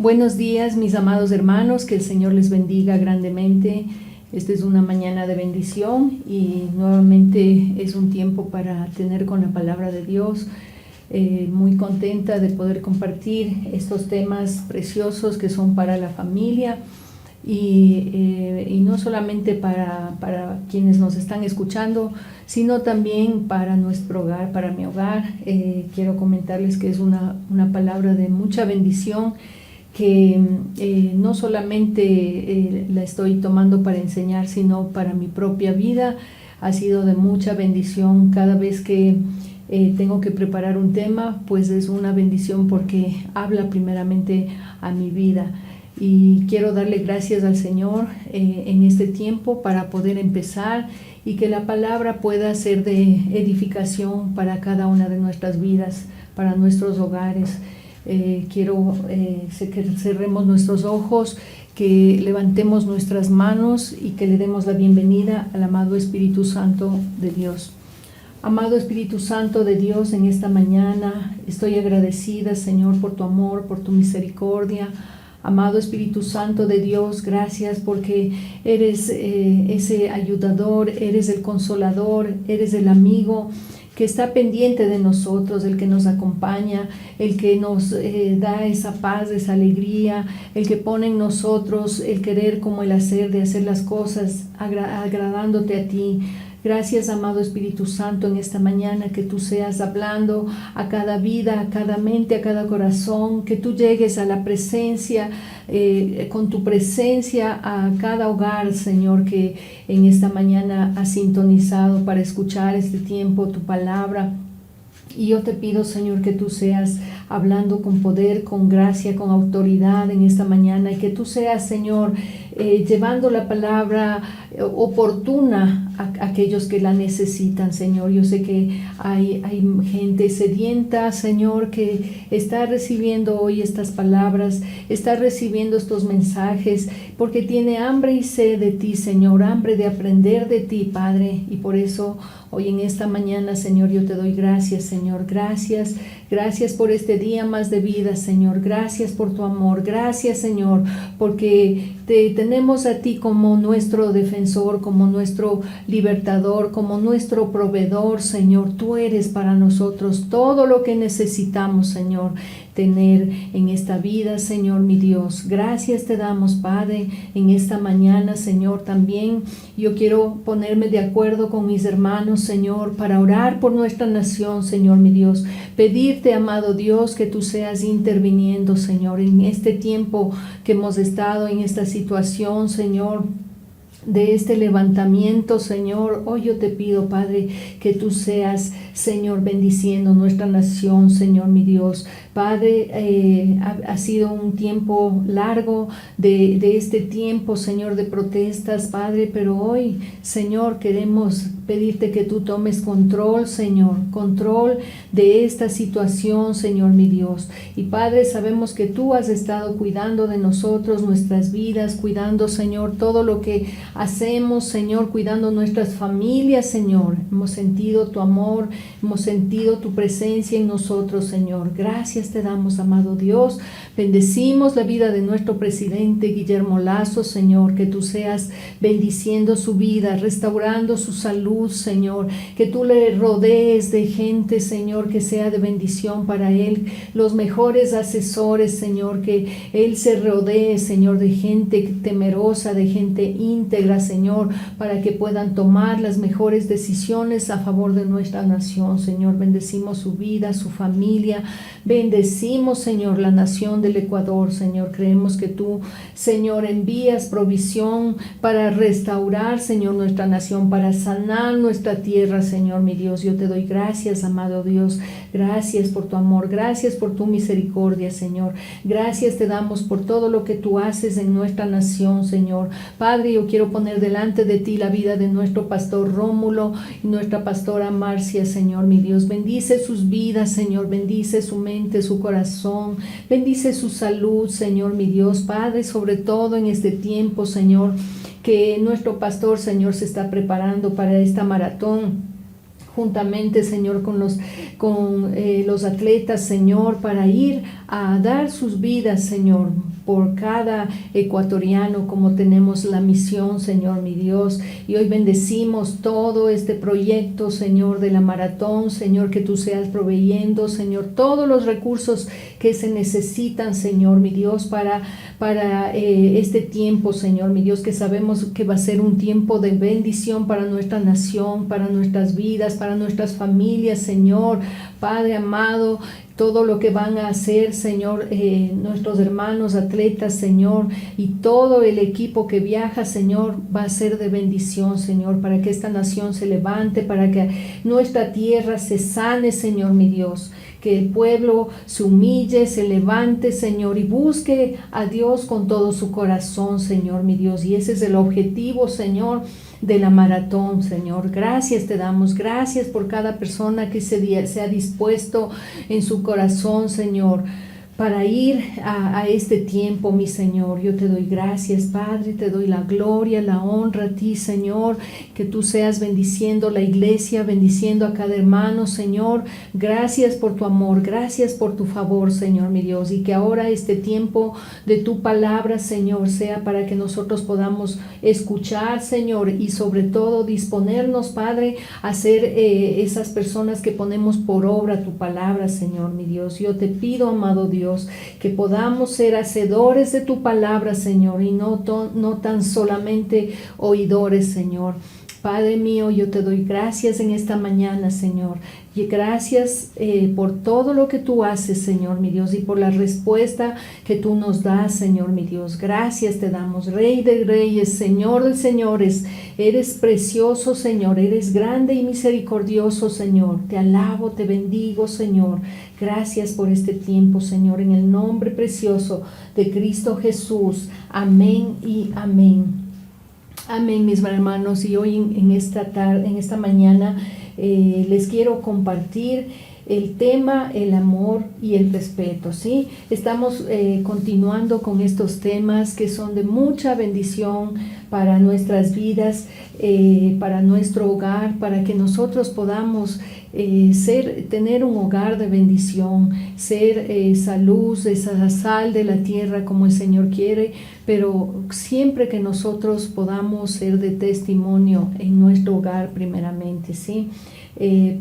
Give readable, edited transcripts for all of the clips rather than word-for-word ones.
Buenos días, mis amados hermanos, que el Señor les bendiga grandemente. Esta es una mañana de bendición y nuevamente es un tiempo para tener con la palabra de Dios. Muy contenta de poder compartir estos temas preciosos que son para la familia y no solamente para quienes nos están escuchando, sino también para nuestro hogar, para mi hogar. Quiero comentarles que es una palabra de mucha bendición, que no solamente la estoy tomando para enseñar, sino para mi propia vida. Ha sido de mucha bendición cada vez que tengo que preparar un tema, pues es una bendición porque habla primeramente a mi vida. Y quiero darle gracias al Señor en este tiempo para poder empezar y que la palabra pueda ser de edificación para cada una de nuestras vidas, para nuestros hogares. Quiero que cerremos nuestros ojos, que levantemos nuestras manos y que le demos la bienvenida al amado Espíritu Santo de Dios. Amado Espíritu Santo de Dios, en esta mañana estoy agradecida, Señor, por tu amor, por tu misericordia. Amado Espíritu Santo de Dios, gracias porque eres ese ayudador, eres el consolador, eres el amigo que está pendiente de nosotros, el que nos acompaña, el que nos da esa paz, esa alegría, el que pone en nosotros el querer como el hacer, de hacer las cosas agradándote a ti. Gracias, amado Espíritu Santo, en esta mañana que tú seas hablando a cada vida, a cada mente, a cada corazón, que tú llegues a la presencia, con tu presencia a cada hogar, Señor, que en esta mañana has sintonizado para escuchar este tiempo, tu palabra. Y yo te pido, Señor, que tú seas hablando con poder, con gracia, con autoridad en esta mañana, y que tú seas, Señor, llevando la palabra oportuna a aquellos que la necesitan, Señor. Yo sé que hay gente sedienta, Señor, que está recibiendo hoy estas palabras, está recibiendo estos mensajes, porque tiene hambre y sed de ti, Señor, hambre de aprender de ti, Padre. Y por eso hoy en esta mañana, Señor, yo te doy gracias, Señor. Gracias por este día más de vida, Señor. Gracias por tu amor. Gracias, Señor, porque te tenemos a ti como nuestro defensor, como nuestro libertador, como nuestro proveedor, Señor. Tú eres para nosotros todo lo que necesitamos, Señor, tener en esta vida, Señor, mi Dios. Gracias te damos, Padre, en esta mañana, Señor. También yo quiero ponerme de acuerdo con mis hermanos, Señor, para orar por nuestra nación, Señor, mi Dios. Pedirte, amado Dios, que tú seas interviniendo, Señor, en este tiempo que hemos estado, en esta situación, Señor, de este levantamiento, Señor. Hoy yo te pido, Padre, que tú seas, Señor, bendiciendo nuestra nación, Señor, mi Dios. Padre, ha sido un tiempo largo de este tiempo, Señor, de protestas, Padre, pero hoy, Señor, queremos pedirte que tú tomes control, Señor, control de esta situación, Señor, mi Dios. Y Padre, sabemos que tú has estado cuidando de nosotros, nuestras vidas, cuidando, Señor, todo lo que hacemos, Señor, cuidando nuestras familias, Señor. Hemos sentido tu amor, hemos sentido tu presencia en nosotros, Señor. Gracias te damos, amado Dios. Bendecimos la vida de nuestro presidente Guillermo Lazo, Señor, que tú seas bendiciendo su vida, restaurando su salud, Señor, que tú le rodees de gente, Señor, que sea de bendición para él, los mejores asesores, Señor, que él se rodee, Señor, de gente temerosa, de gente íntegra, Señor, para que puedan tomar las mejores decisiones a favor de nuestra nación, Señor. Bendecimos su vida, su familia, bendecimos, Señor, la nación del Ecuador, Señor. Creemos que tú, Señor, envías provisión para restaurar, Señor, nuestra nación, para sanar nuestra tierra, Señor, mi Dios. Yo te doy gracias, amado Dios. Gracias por tu amor, gracias por tu misericordia, Señor. Gracias te damos por todo lo que tú haces en nuestra nación, Señor. Padre, yo quiero poner delante de ti la vida de nuestro pastor Rómulo y nuestra pastora Marcia, Señor, mi Dios. Bendice sus vidas, Señor. Bendice su mente, su corazón. Bendice su salud, Señor, mi Dios. Padre, sobre todo en este tiempo, Señor, que nuestro pastor, Señor, se está preparando para esta maratón juntamente, Señor, con los atletas, Señor, para ir a dar sus vidas, Señor, por cada ecuatoriano, como tenemos la misión, Señor, mi Dios. Y hoy bendecimos todo este proyecto, Señor, de la maratón, Señor, que tú seas proveyendo, Señor, todos los recursos que se necesitan, Señor, mi Dios, para este tiempo, Señor, mi Dios, que sabemos que va a ser un tiempo de bendición para nuestra nación, para nuestras vidas, para nuestras familias, Señor. Padre amado, todo lo que van a hacer, Señor, nuestros hermanos atletas, Señor, y todo el equipo que viaja, Señor, va a ser de bendición, Señor, para que esta nación se levante, para que nuestra tierra se sane, Señor, mi Dios. Que el pueblo se humille, se levante, Señor, y busque a Dios con todo su corazón, Señor, mi Dios. Y ese es el objetivo, Señor, de la maratón, Señor. Gracias te damos, gracias por cada persona que se ha dispuesto en su corazón, Señor, para ir a este tiempo, mi Señor. Yo te doy gracias, Padre, te doy la gloria, la honra a ti, Señor, que tú seas bendiciendo la iglesia, bendiciendo a cada hermano, Señor. Gracias por tu amor, gracias por tu favor, Señor, mi Dios, y que ahora este tiempo de tu palabra, Señor, sea para que nosotros podamos escuchar, Señor, y sobre todo disponernos, Padre, a ser esas personas que ponemos por obra tu palabra, Señor, mi Dios. Yo te pido, amado Dios, que podamos ser hacedores de tu palabra, Señor, y no tan solamente oidores, Señor. Padre mío, yo te doy gracias en esta mañana, Señor, y gracias por todo lo que tú haces, Señor, mi Dios, y por la respuesta que tú nos das, Señor, mi Dios. Gracias te damos, Rey de Reyes, Señor de Señores. Eres precioso, Señor, eres grande y misericordioso, Señor. Te alabo, te bendigo, Señor. Gracias por este tiempo, Señor, en el nombre precioso de Cristo Jesús. Amén y amén. Amén, mis hermanos, y hoy en esta mañana les quiero compartir el tema, el amor y el respeto, ¿sí? Estamos continuando con estos temas que son de mucha bendición para nuestras vidas, para nuestro hogar, para que nosotros podamos tener un hogar de bendición, ser esa luz, esa sal de la tierra como el Señor quiere, pero siempre que nosotros podamos ser de testimonio en nuestro hogar primeramente, ¿sí?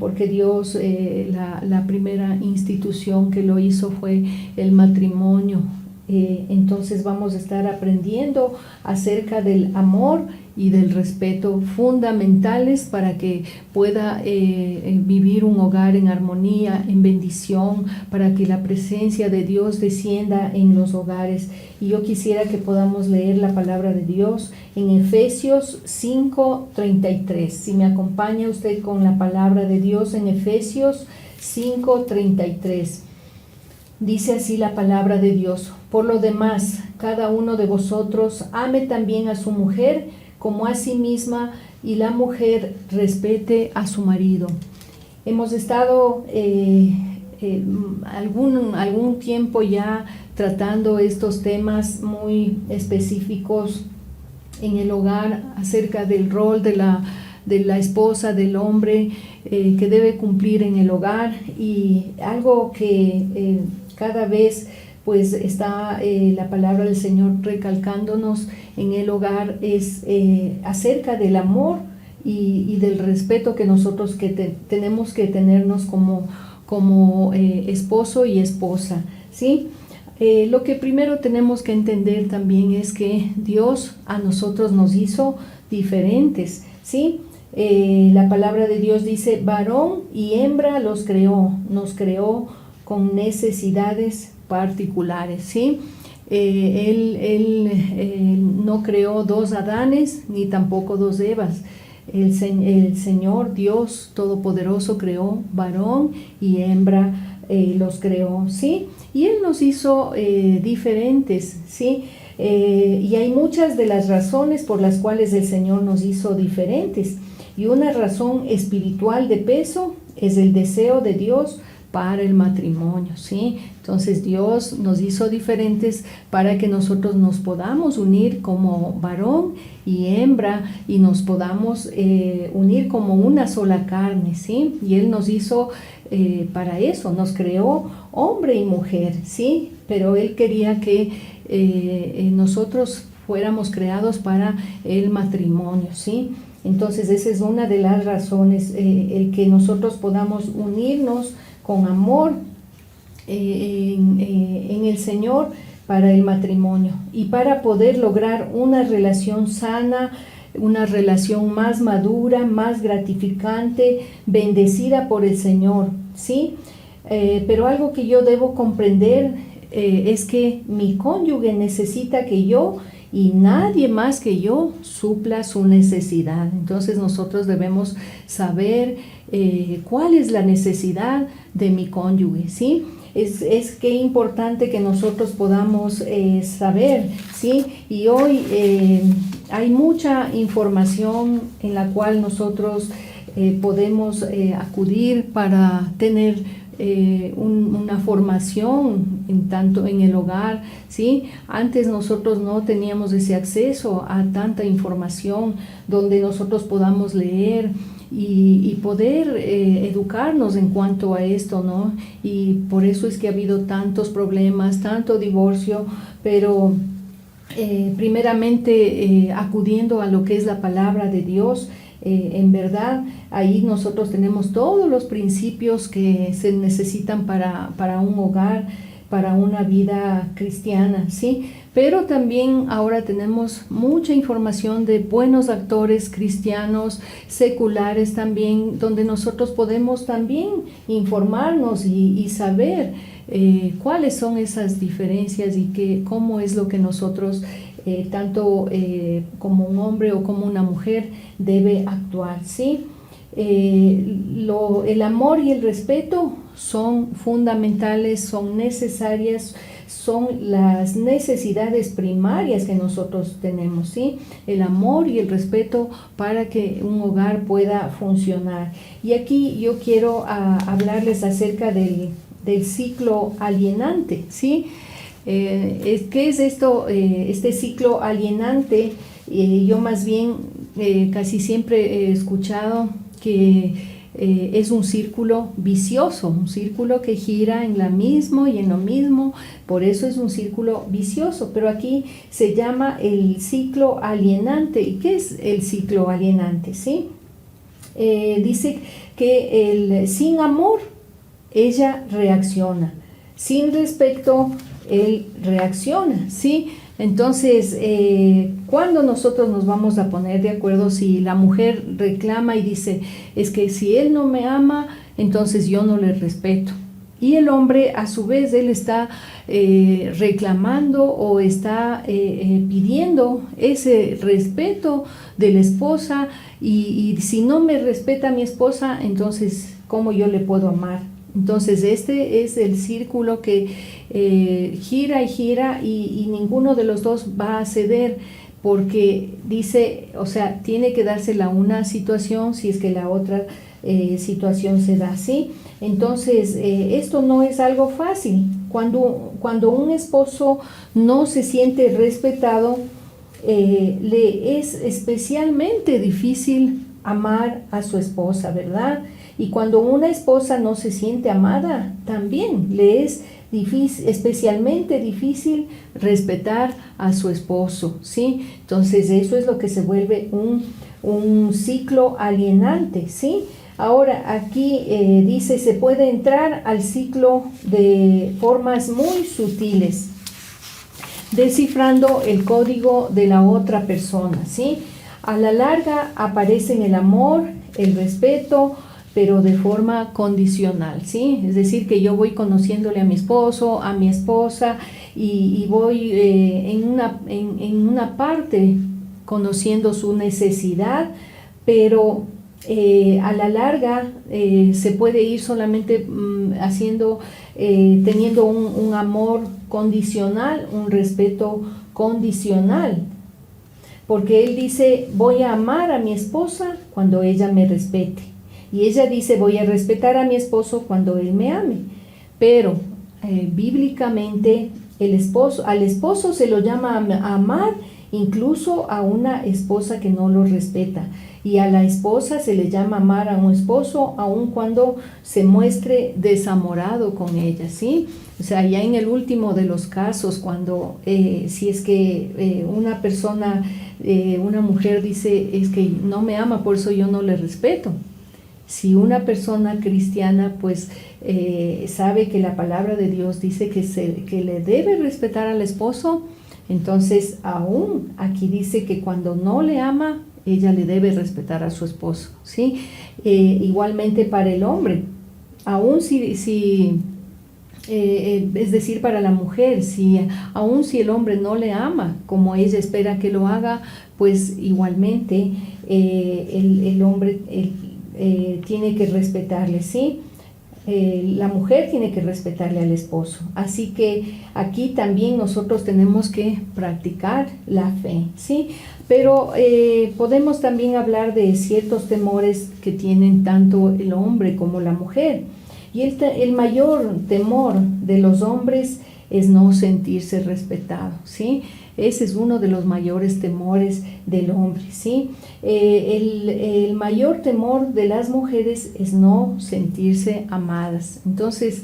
Porque Dios, la primera institución que lo hizo fue el matrimonio. Entonces vamos a estar aprendiendo acerca del amor y del respeto fundamentales para que pueda vivir un hogar en armonía, en bendición, para que la presencia de Dios descienda en los hogares. Y yo quisiera que podamos leer la palabra de Dios en Efesios 5:33. Si me acompaña usted con la palabra de Dios en Efesios 5:33. Dice así la palabra de Dios: por lo demás, cada uno de vosotros ame también a su mujer como a sí misma, y la mujer respete a su marido. Hemos estado algún tiempo ya tratando estos temas muy específicos en el hogar acerca del rol de la esposa, del hombre que debe cumplir en el hogar, y algo que cada vez pues está la palabra del Señor recalcándonos en el hogar es acerca del amor y del respeto que nosotros tenemos que tenernos como esposo y esposa, ¿sí? Lo que primero tenemos que entender también es que Dios a nosotros nos hizo diferentes, ¿sí? La palabra de Dios dice: varón y hembra nos creó con necesidades particulares, ¿sí? Él no creó dos Adanes ni tampoco dos Evas. El Señor Dios Todopoderoso creó varón y hembra, los creó, ¿sí? Y Él nos hizo diferentes, ¿sí? Y hay muchas de las razones por las cuales el Señor nos hizo diferentes. Y una razón espiritual de peso es el deseo de Dios para el matrimonio, ¿sí? Entonces Dios nos hizo diferentes para que nosotros nos podamos unir como varón y hembra y nos podamos unir como una sola carne, ¿sí? Y Él nos hizo para eso, nos creó hombre y mujer, ¿sí? Pero Él quería que nosotros fuéramos creados para el matrimonio, ¿sí? Entonces esa es una de las razones, el que nosotros podamos unirnos con amor en el Señor para el matrimonio y para poder lograr una relación sana, una relación más madura, más gratificante, bendecida por el Señor, ¿sí? Pero algo que yo debo comprender es que mi cónyuge necesita que yo y nadie más que yo supla su necesidad. Entonces nosotros debemos saber cuál es la necesidad de mi cónyuge, ¿sí? Es que importante que nosotros podamos saber, ¿sí? Y hoy hay mucha información en la cual nosotros podemos acudir para tener una formación tanto en el hogar, ¿sí? Antes nosotros no teníamos ese acceso a tanta información donde nosotros podamos leer y poder educarnos en cuanto a esto, ¿no? Y por eso es que ha habido tantos problemas, tanto divorcio, pero primeramente acudiendo a lo que es la palabra de Dios. En verdad, ahí nosotros tenemos todos los principios que se necesitan para un hogar, para una vida cristiana, ¿sí? Pero también ahora tenemos mucha información de buenos actores cristianos, seculares también, donde nosotros podemos también informarnos y saber cuáles son esas diferencias y cómo es lo que nosotros tanto como un hombre o como una mujer debe actuar, ¿sí? El amor y el respeto son fundamentales, son necesarias, son las necesidades primarias que nosotros tenemos, ¿sí? El amor y el respeto para que un hogar pueda funcionar. Y aquí yo quiero hablarles acerca del ciclo alienante, ¿sí? ¿Qué es esto? Este ciclo alienante, yo más bien casi siempre he escuchado que es un círculo vicioso, un círculo que gira en lo mismo y en lo mismo, por eso es un círculo vicioso, pero aquí se llama el ciclo alienante. ¿Y qué es el ciclo alienante? ¿Sí? Dice que sin amor ella reacciona, sin respeto él reacciona, ¿sí? Entonces, cuando nosotros nos vamos a poner de acuerdo, si la mujer reclama y dice, es que si él no me ama, entonces yo no le respeto. Y el hombre, a su vez, él está reclamando o está pidiendo ese respeto de la esposa y si no me respeta mi esposa, entonces, ¿cómo yo le puedo amar? Entonces este es el círculo que gira y gira y ninguno de los dos va a ceder porque dice, o sea, tiene que dársela una situación si es que la otra situación se da así. Entonces esto no es algo fácil. Cuando un esposo no se siente respetado, le es especialmente difícil amar a su esposa, ¿verdad? Y cuando una esposa no se siente amada, también le es difícil, especialmente difícil respetar a su esposo, ¿sí? Entonces eso es lo que se vuelve un ciclo alienante, ¿sí? Ahora aquí dice, se puede entrar al ciclo de formas muy sutiles, descifrando el código de la otra persona, ¿sí? A la larga aparecen el amor, el respeto, pero de forma condicional, ¿sí? Es decir, que yo voy conociéndole a mi esposo, a mi esposa, y voy en una parte conociendo su necesidad, pero a la larga se puede ir solamente teniendo un amor condicional, un respeto condicional, porque él dice, voy a amar a mi esposa cuando ella me respete. Y ella dice, voy a respetar a mi esposo cuando él me ame. Pero bíblicamente al esposo se lo llama a amar incluso a una esposa que no lo respeta. Y a la esposa se le llama amar a un esposo aun cuando se muestre desamorado con ella, ¿sí? O sea, ya en el último de los casos, cuando si es que una persona, una mujer dice, es que no me ama, por eso yo no le respeto. Si una persona cristiana pues sabe que la palabra de Dios dice que le debe respetar al esposo, entonces aún aquí dice que cuando no le ama, ella le debe respetar a su esposo, ¿sí? Igualmente para el hombre, aún es decir, para la mujer, aún si el hombre no le ama como ella espera que lo haga, pues igualmente el hombre tiene que respetarle, ¿sí? La mujer tiene que respetarle al esposo. Así que aquí también nosotros tenemos que practicar la fe, ¿sí? Pero podemos también hablar de ciertos temores que tienen tanto el hombre como la mujer. Y el mayor temor de los hombres es no sentirse respetado, ¿sí? Ese es uno de los mayores temores del hombre, ¿sí? El mayor temor de las mujeres es no sentirse amadas. Entonces,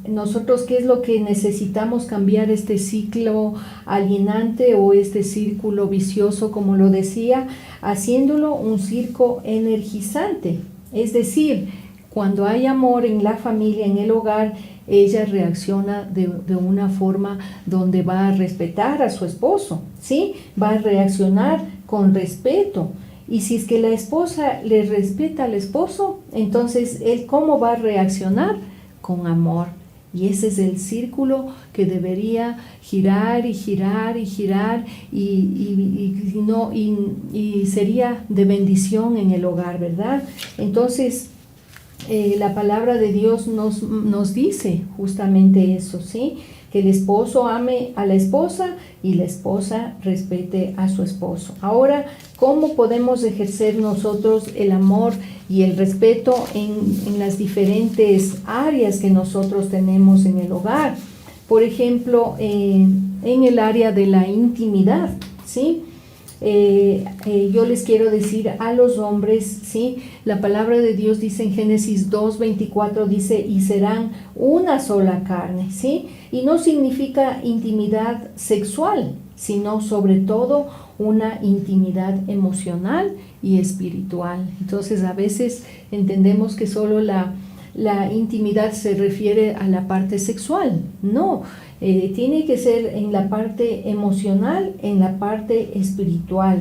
nosotros, ¿qué es lo que necesitamos cambiar este ciclo alienante o este círculo vicioso, como lo decía, haciéndolo un círculo energizante? Es decir, cuando hay amor en la familia, en el hogar, ella reacciona de una forma donde va a respetar a su esposo, ¿sí? Va a reaccionar con respeto. Y si es que la esposa le respeta al esposo, entonces él, ¿cómo va a reaccionar? Con amor. Y ese es el círculo que debería girar y girar y girar y sería de bendición en el hogar, ¿verdad? Entonces, la palabra de Dios nos dice justamente eso, ¿sí? Que el esposo ame a la esposa y la esposa respete a su esposo. Ahora, ¿cómo podemos ejercer nosotros el amor y el respeto en las diferentes áreas que nosotros tenemos en el hogar? Por ejemplo, en el área de la intimidad, ¿sí? Yo les quiero decir a los hombres, ¿sí? La palabra de Dios dice en Génesis 2:24, dice, y serán una sola carne, ¿sí? Y no significa intimidad sexual, sino sobre todo una intimidad emocional y espiritual. Entonces, a veces entendemos que solo la intimidad se refiere a la parte sexual. No, tiene que ser en la parte emocional, en la parte espiritual,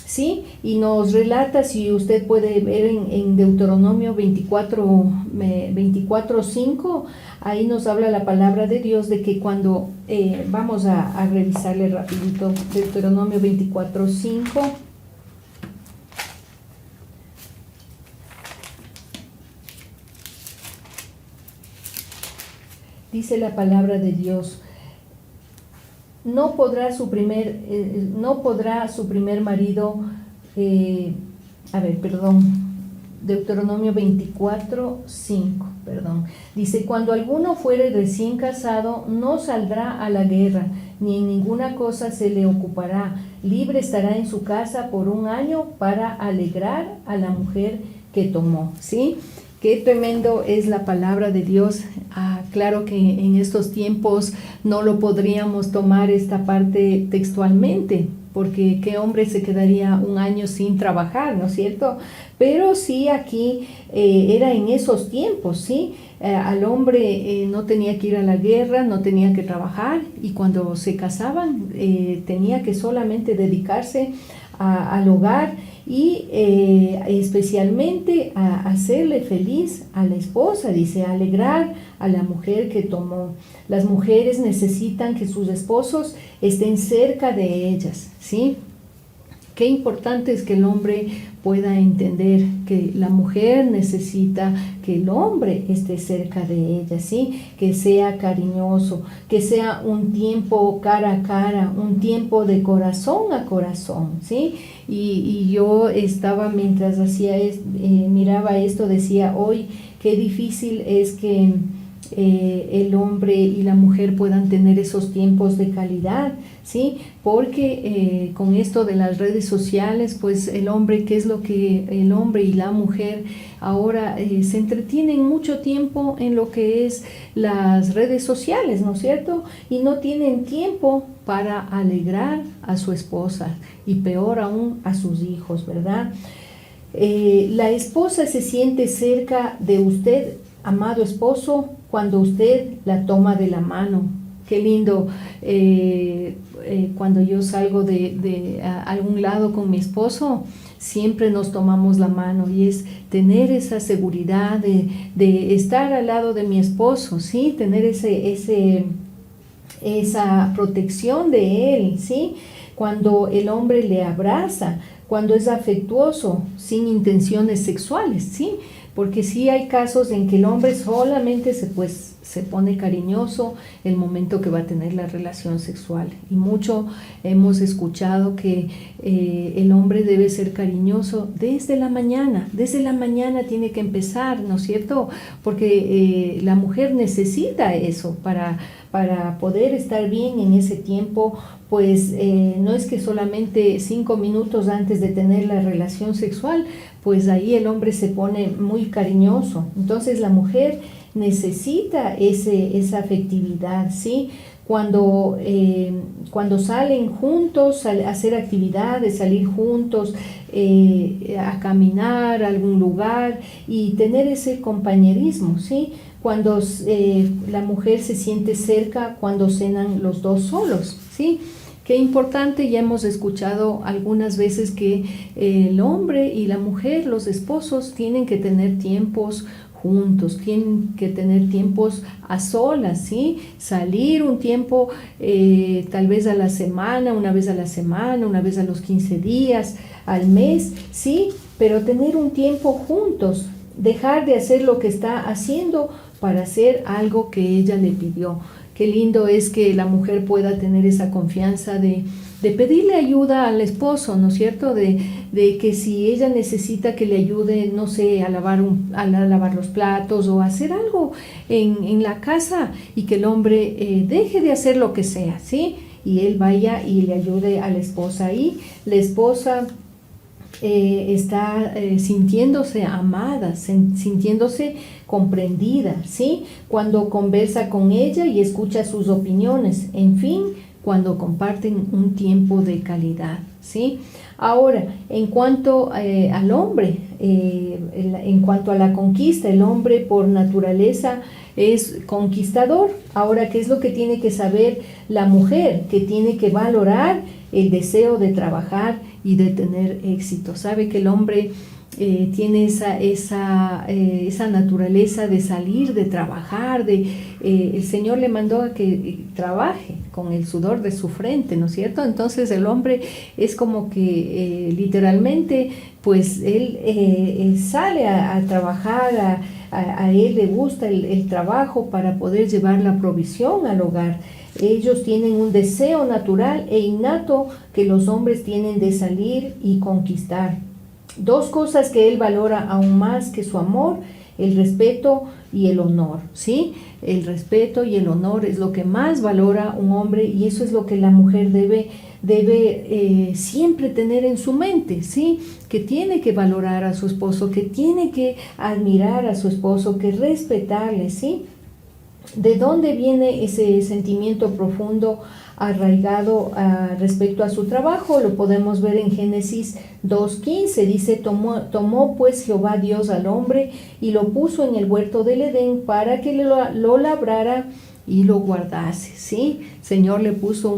¿sí? Y nos relata, si usted puede ver en Deuteronomio 24:5, ahí nos habla la palabra de Dios de que cuando, vamos a revisarle rapidito, Deuteronomio 24:5. Dice la palabra de Dios, no podrá su primer marido, Deuteronomio 24:5, dice, cuando alguno fuere recién casado, no saldrá a la guerra, ni en ninguna cosa se le ocupará, libre estará en su casa por 1 año para alegrar a la mujer que tomó, ¿sí? Qué tremendo es la palabra de Dios. Claro que en estos tiempos no lo podríamos tomar esta parte textualmente, porque qué hombre se quedaría 1 año sin trabajar, ¿no es cierto? Pero sí aquí era en esos tiempos, ¿sí? Al hombre no tenía que ir a la guerra, no tenía que trabajar, y cuando se casaban tenía que solamente dedicarse al hogar y especialmente a hacerle feliz a la esposa, dice, a alegrar a la mujer que tomó. Las mujeres necesitan que sus esposos estén cerca de ellas, ¿sí? Qué importante es que el hombre pueda entender que la mujer necesita que el hombre esté cerca de ella, ¿sí? Que sea cariñoso, que sea un tiempo cara a cara, un tiempo de corazón a corazón, ¿sí? Y yo estaba, mientras miraba esto, decía, hoy qué difícil es que el hombre y la mujer puedan tener esos tiempos de calidad, ¿sí? Porque con esto de las redes sociales, pues el hombre, ¿qué es lo que el hombre y la mujer ahora se entretienen mucho tiempo en lo que es las redes sociales, ¿no es cierto? Y no tienen tiempo para alegrar a su esposa y peor aún a sus hijos, ¿verdad? La esposa se siente cerca de usted, amado esposo, cuando usted la toma de la mano. Qué lindo cuando yo salgo a algún lado con mi esposo, siempre nos tomamos la mano y es tener esa seguridad de estar al lado de mi esposo, ¿sí? Tener esa protección de él, ¿sí? Cuando el hombre le abraza, cuando es afectuoso, sin intenciones sexuales, ¿sí? Porque sí hay casos en que el hombre solamente se pone cariñoso el momento que va a tener la relación sexual. Y mucho hemos escuchado que el hombre debe ser cariñoso desde la mañana tiene que empezar, ¿no es cierto? Porque la mujer necesita eso para poder estar bien en ese tiempo, pues no es que solamente 5 minutos antes de tener la relación sexual, pues ahí el hombre se pone muy cariñoso. Entonces la mujer necesita esa afectividad, ¿sí? Cuando salen juntos a hacer actividades, salir juntos a caminar a algún lugar y tener ese compañerismo, ¿sí? Cuando la mujer se siente cerca, cuando cenan los dos solos, ¿sí? Qué importante, ya hemos escuchado algunas veces que el hombre y la mujer, los esposos, tienen que tener tiempos juntos, tienen que tener tiempos a solas, ¿sí? Salir un tiempo tal vez a la semana, una vez a la semana, una vez a los 15 días, al mes, ¿sí? Pero tener un tiempo juntos, dejar de hacer lo que está haciendo para hacer algo que ella le pidió. Qué lindo es que la mujer pueda tener esa confianza de pedirle ayuda al esposo, ¿no es cierto? De que si ella necesita que le ayude, no sé, a lavar los platos o a hacer algo en la casa y que el hombre deje de hacer lo que sea, ¿sí? Y él vaya y le ayude a la esposa. Y la esposa está sintiéndose amada, sintiéndose comprendida, ¿sí? Cuando conversa con ella y escucha sus opiniones, en fin, cuando comparten un tiempo de calidad, ¿sí? Ahora, en cuanto al hombre, en cuanto a la conquista, el hombre por naturaleza es conquistador. Ahora, ¿qué es lo que tiene que saber la mujer? Que tiene que valorar el deseo de trabajar y de tener éxito. Sabe que el hombre tiene esa naturaleza de salir, de trabajar, el Señor le mandó a que trabaje con el sudor de su frente, ¿no es cierto? Entonces el hombre es como que literalmente, pues él sale a trabajar, a él le gusta el trabajo para poder llevar la provisión al hogar. Ellos tienen un deseo natural e innato que los hombres tienen de salir y conquistar. Dos cosas que él valora aún más que su amor: el respeto y el honor, ¿sí? El respeto y el honor es lo que más valora un hombre, y eso es lo que la mujer debe siempre tener en su mente, ¿sí? Que tiene que valorar a su esposo, que tiene que admirar a su esposo, que respetarle, ¿sí? ¿De dónde viene ese sentimiento profundo arraigado respecto a su trabajo? Lo podemos ver en Génesis 2:15. Dice: tomó pues Jehová Dios al hombre y lo puso en el huerto del Edén para que lo labrara y lo guardase, ¿sí? El Señor le puso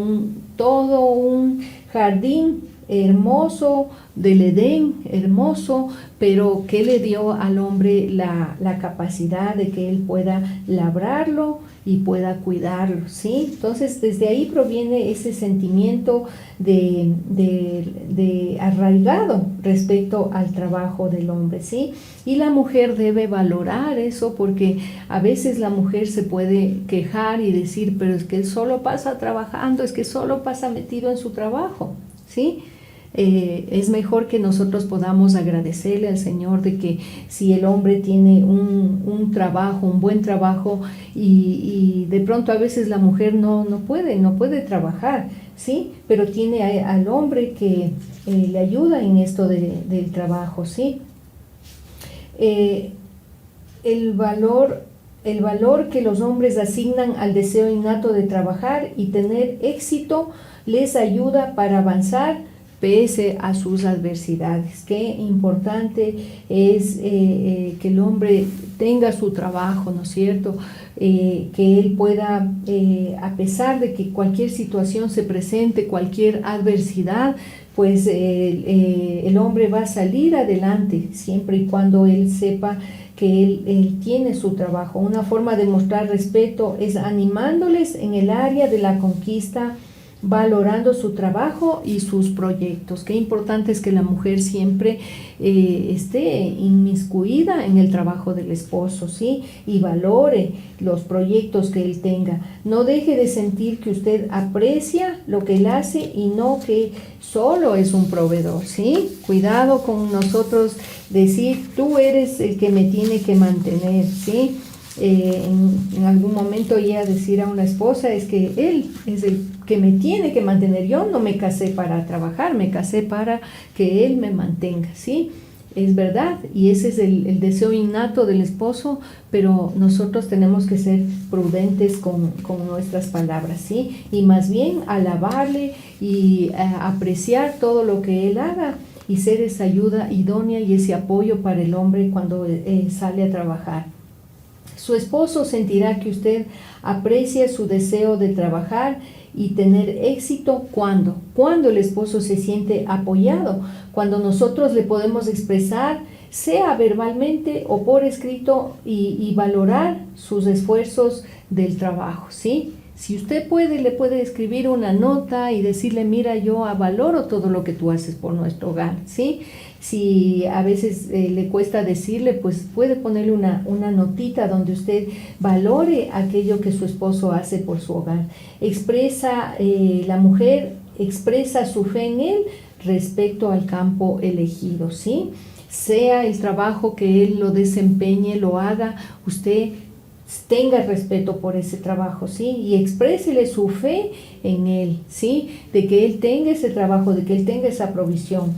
todo un jardín hermoso del Edén, hermoso, pero que le dio al hombre la capacidad de que él pueda labrarlo y pueda cuidarlo, ¿sí? Entonces, desde ahí proviene ese sentimiento de arraigado respecto al trabajo del hombre, ¿sí? Y la mujer debe valorar eso, porque a veces la mujer se puede quejar y decir, pero es que él solo pasa trabajando, es que solo pasa metido en su trabajo, ¿sí? Es mejor que nosotros podamos agradecerle al Señor de que si el hombre tiene un trabajo, un buen trabajo, y de pronto a veces la mujer no puede trabajar, ¿sí? Pero tiene al hombre que le ayuda en esto del trabajo, ¿sí? El valor que los hombres asignan al deseo innato de trabajar y tener éxito les ayuda para avanzar pese a sus adversidades. Qué importante es que el hombre tenga su trabajo, ¿no es cierto? Que él pueda, a pesar de que cualquier situación se presente, cualquier adversidad, pues el hombre va a salir adelante siempre y cuando él sepa que él tiene su trabajo. Una forma de mostrar respeto es animándoles en el área de la conquista, valorando su trabajo y sus proyectos. Qué importante es que la mujer siempre esté inmiscuida en el trabajo del esposo, ¿sí? Y valore los proyectos que él tenga. No deje de sentir que usted aprecia lo que él hace y no que solo es un proveedor, ¿sí? Cuidado con nosotros decir, tú eres el que me tiene que mantener, ¿sí? En algún momento ella decir a una esposa, es que él es el que me tiene que mantener, yo no me casé para trabajar, me casé para que él me mantenga, ¿sí? Es verdad, y ese es el deseo innato del esposo, pero nosotros tenemos que ser prudentes con nuestras palabras, ¿sí? Y más bien alabarle y apreciar todo lo que él haga y ser esa ayuda idónea y ese apoyo para el hombre cuando sale a trabajar. Su esposo sentirá que usted aprecia su deseo de trabajar y tener éxito cuando el esposo se siente apoyado, cuando nosotros le podemos expresar, sea verbalmente o por escrito, y valorar sus esfuerzos del trabajo, ¿sí? Si usted puede, le puede escribir una nota y decirle, mira, yo valoro todo lo que tú haces por nuestro hogar, ¿sí? Si a veces le cuesta decirle, pues puede ponerle una notita donde usted valore aquello que su esposo hace por su hogar. La mujer expresa su fe en él respecto al campo elegido, ¿sí? Sea el trabajo que él lo desempeñe, lo haga, usted tenga respeto por ese trabajo, ¿sí? Y exprésele su fe en él, ¿sí? De que él tenga ese trabajo, de que él tenga esa provisión.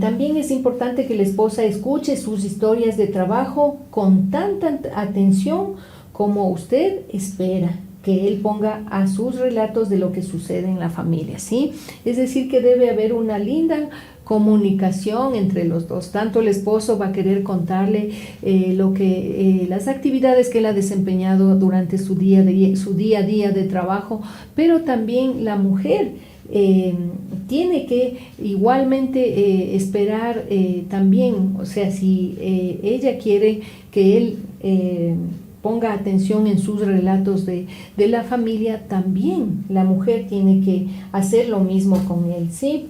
También es importante que la esposa escuche sus historias de trabajo con tanta atención como usted espera que él ponga a sus relatos de lo que sucede en la familia, ¿sí? Es decir, que debe haber una linda comunicación entre los dos. Tanto el esposo va a querer contarle las actividades que él ha desempeñado durante su día a día de trabajo, pero también la mujer tiene que igualmente esperar también, o sea, si ella quiere que él ponga atención en sus relatos de la familia, también la mujer tiene que hacer lo mismo con él, ¿sí?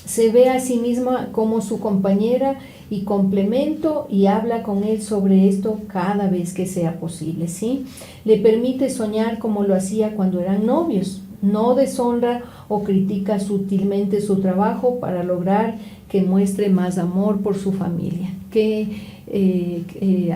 Se ve a sí misma como su compañera y complemento y habla con él sobre esto cada vez que sea posible, ¿sí? Le permite soñar como lo hacía cuando eran novios. No deshonra o critica sutilmente su trabajo para lograr que muestre más amor por su familia. Que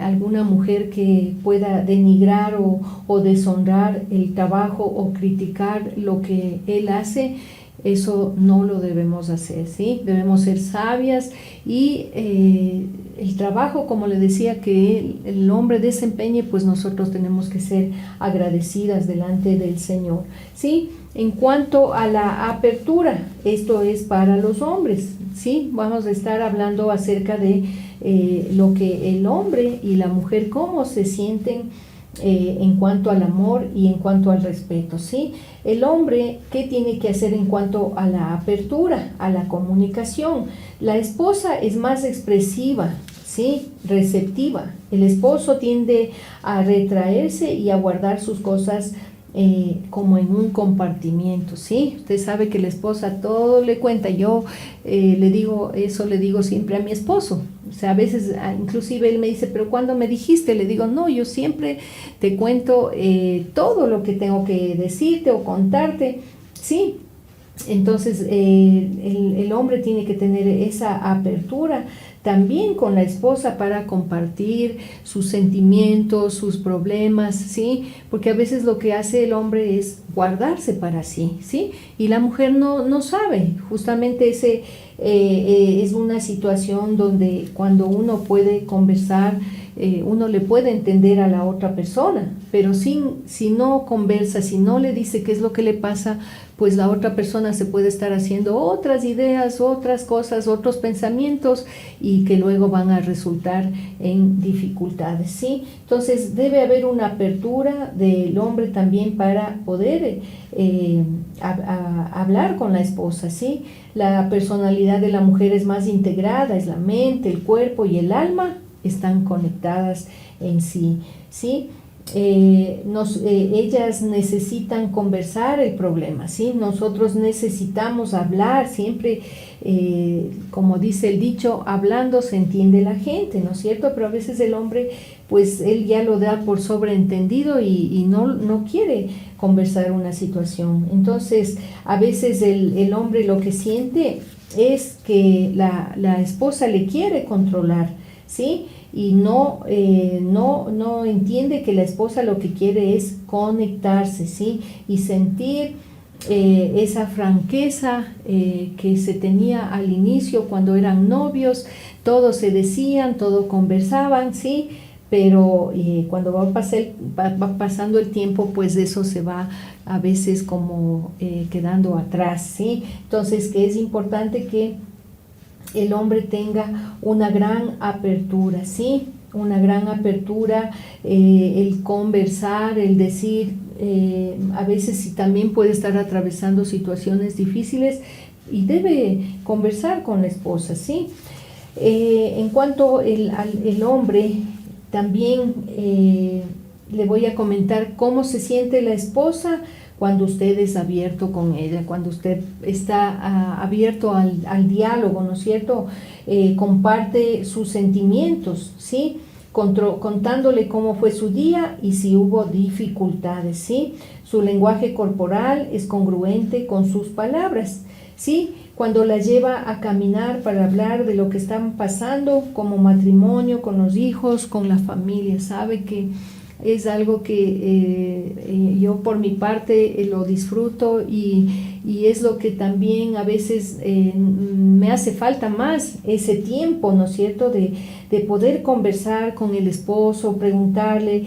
alguna mujer que pueda denigrar o deshonrar el trabajo o criticar lo que él hace, eso no lo debemos hacer, ¿sí? Debemos ser sabias y el trabajo, como le decía, que el hombre desempeñe, pues nosotros tenemos que ser agradecidas delante del Señor, ¿sí? En cuanto a la apertura, esto es para los hombres, ¿sí? Vamos a estar hablando acerca de lo que el hombre y la mujer, cómo se sienten en cuanto al amor y en cuanto al respeto, ¿sí? El hombre, ¿qué tiene que hacer en cuanto a la apertura, a la comunicación? La esposa es más expresiva, ¿sí? Receptiva. El esposo tiende a retraerse y a guardar sus cosas como en un compartimiento, ¿sí? Usted sabe que la esposa todo le cuenta. Yo le digo siempre a mi esposo. O sea, a veces inclusive él me dice, pero ¿cuándo me dijiste? Le digo, no, yo siempre te cuento todo lo que tengo que decirte o contarte, ¿sí? Entonces el hombre tiene que tener esa apertura también con la esposa para compartir sus sentimientos, sus problemas, ¿sí? Porque a veces lo que hace el hombre es guardarse para sí, ¿sí? Y la mujer no sabe. Justamente ese es una situación donde cuando uno puede conversar, uno le puede entender a la otra persona, pero si no conversa, si no le dice qué es lo que le pasa, pues la otra persona se puede estar haciendo otras ideas, otras cosas, otros pensamientos y que luego van a resultar en dificultades, ¿sí? Entonces debe haber una apertura del hombre también para poder hablar con la esposa, ¿sí? La personalidad de la mujer es más integrada, es la mente, el cuerpo y el alma están conectadas en sí, ¿sí? Ellas necesitan conversar el problema, ¿sí? Nosotros necesitamos hablar siempre, como dice el dicho, hablando se entiende la gente, ¿no es cierto? Pero a veces el hombre, pues él ya lo da por sobreentendido y no quiere conversar una situación. Entonces, a veces el hombre lo que siente es que la esposa le quiere controlar, ¿sí? Y no entiende que la esposa lo que quiere es conectarse, ¿sí? Y sentir esa franqueza que se tenía al inicio cuando eran novios, todo se decían, todo conversaban, ¿sí? Pero cuando va pasando el tiempo, pues eso se va a veces como quedando atrás, ¿sí? Entonces, que es importante que el hombre tenga una gran apertura, ¿sí? Una gran apertura, el conversar, el decir, a veces sí también puede estar atravesando situaciones difíciles y debe conversar con la esposa, ¿sí? En cuanto al hombre, también le voy a comentar cómo se siente la esposa cuando usted es abierto con ella, cuando usted está abierto al diálogo, ¿no es cierto? Comparte sus sentimientos, ¿sí? Contándole cómo fue su día y si hubo dificultades, ¿sí? Su lenguaje corporal es congruente con sus palabras, ¿sí? Cuando la lleva a caminar para hablar de lo que están pasando como matrimonio, con los hijos, con la familia, sabe que es algo que yo por mi parte lo disfruto y es lo que también a veces me hace falta más, ese tiempo, ¿no es cierto?, de poder conversar con el esposo, preguntarle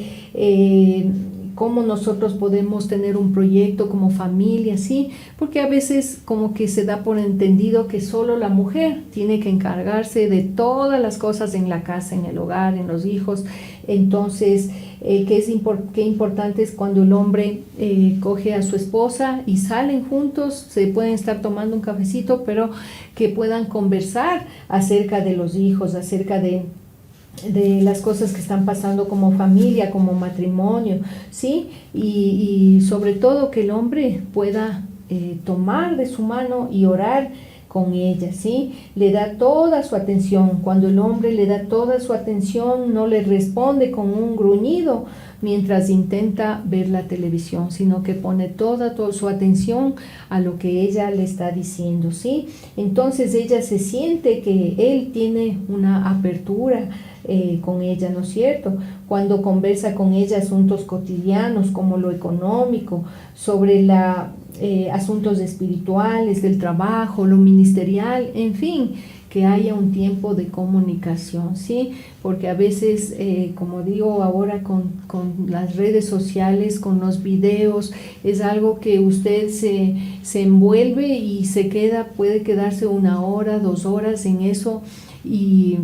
cómo nosotros podemos tener un proyecto como familia, ¿sí? Porque a veces como que se da por entendido que solo la mujer tiene que encargarse de todas las cosas en la casa, en el hogar, en los hijos. Entonces, qué importante es cuando el hombre coge a su esposa y salen juntos, se pueden estar tomando un cafecito, pero que puedan conversar acerca de los hijos, acerca de las cosas que están pasando como familia, como matrimonio, ¿sí? Y sobre todo que el hombre pueda tomar de su mano y orar con ella, ¿sí? Le da toda su atención. Cuando el hombre le da toda su atención, no le responde con un gruñido mientras intenta ver la televisión, sino que pone toda su atención a lo que ella le está diciendo, ¿sí? Entonces ella se siente que él tiene una apertura con ella, ¿no es cierto? Cuando conversa con ella asuntos cotidianos como lo económico, sobre asuntos espirituales, del trabajo, lo ministerial, en fin, que haya un tiempo de comunicación, ¿sí? Porque a veces, como digo ahora con las redes sociales, con los videos, es algo que usted se envuelve y puede quedarse 1 hora, 2 horas en eso, y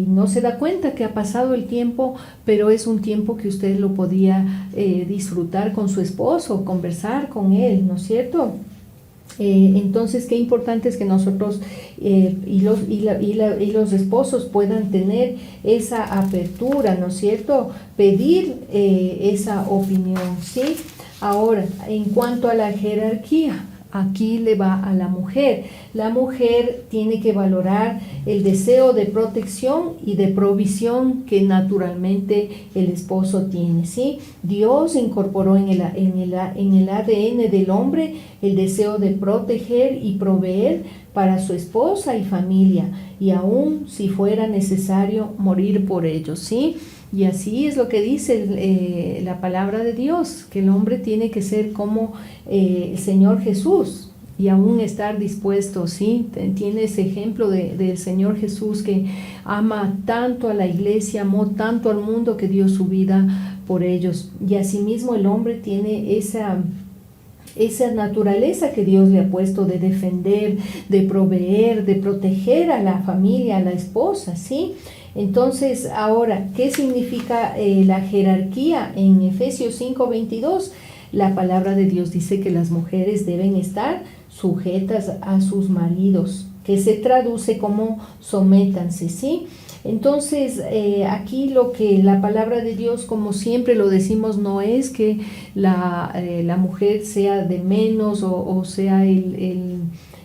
no se da cuenta que ha pasado el tiempo, pero es un tiempo que usted lo podía disfrutar con su esposo, conversar con él, ¿no es cierto? Entonces, qué importante es que nosotros y los esposos puedan tener esa apertura, ¿no es cierto? Pedir esa opinión, ¿sí? Ahora, en cuanto a la jerarquía, aquí le va a la mujer. La mujer tiene que valorar el deseo de protección y de provisión que naturalmente el esposo tiene, ¿sí? Dios incorporó en el ADN del hombre el deseo de proteger y proveer para su esposa y familia, y aún si fuera necesario morir por ellos, ¿sí? Y así es lo que dice la palabra de Dios, que el hombre tiene que ser como el Señor Jesús y aún estar dispuesto, ¿sí? Tiene ese ejemplo del Señor Jesús que ama tanto a la iglesia, amó tanto al mundo que dio su vida por ellos. Y asimismo el hombre tiene esa naturaleza que Dios le ha puesto de defender, de proveer, de proteger a la familia, a la esposa, ¿sí? Entonces, ahora, ¿qué significa la jerarquía? En Efesios 5:22, la palabra de Dios dice que las mujeres deben estar sujetas a sus maridos, que se traduce como sométanse, ¿sí? Entonces, aquí lo que la palabra de Dios, como siempre lo decimos, no es que la mujer sea de menos o sea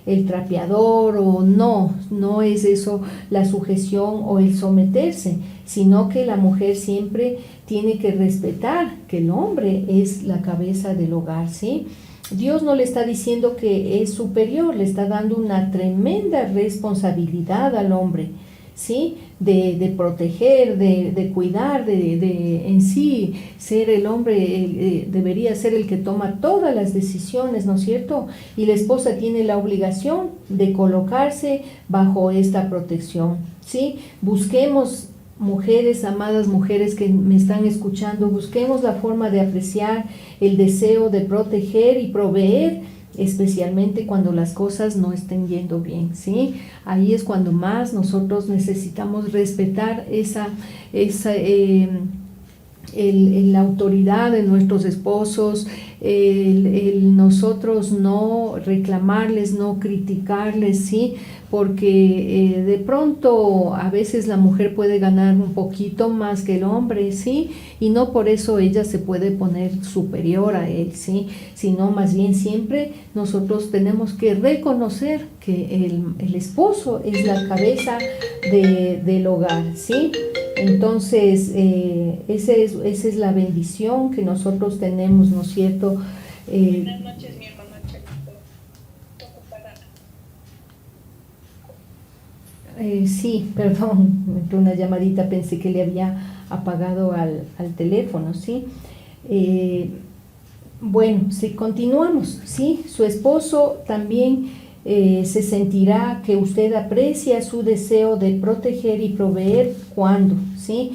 el trapeador, o no es eso la sujeción o el someterse, sino que la mujer siempre tiene que respetar que el hombre es la cabeza del hogar, ¿sí? Dios no le está diciendo que es superior, le está dando una tremenda responsabilidad al hombre, ¿sí? De proteger, de cuidar, de en sí ser el hombre, debería ser el que toma todas las decisiones, ¿no es cierto? Y la esposa tiene la obligación de colocarse bajo esta protección, ¿sí? Busquemos, mujeres, amadas mujeres que me están escuchando, busquemos la forma de apreciar el deseo de proteger y proveer, especialmente cuando las cosas no estén yendo bien, ¿sí? Ahí es cuando más nosotros necesitamos respetar la autoridad de nuestros esposos, nosotros no reclamarles, no criticarles, ¿sí? Porque de pronto a veces la mujer puede ganar un poquito más que el hombre, ¿sí? Y no por eso ella se puede poner superior a él, ¿sí? Sino más bien siempre nosotros tenemos que reconocer que el esposo es la cabeza del hogar, ¿sí? Entonces, esa es la bendición que nosotros tenemos, ¿no es cierto? Buenas noches, mi hermana Charito. Sí, perdón, me entró una llamadita, pensé que le había apagado al teléfono, ¿sí? Bueno, si continuamos, ¿sí? Su esposo también se sentirá que usted aprecia su deseo de proteger y proveer cuando, ¿sí?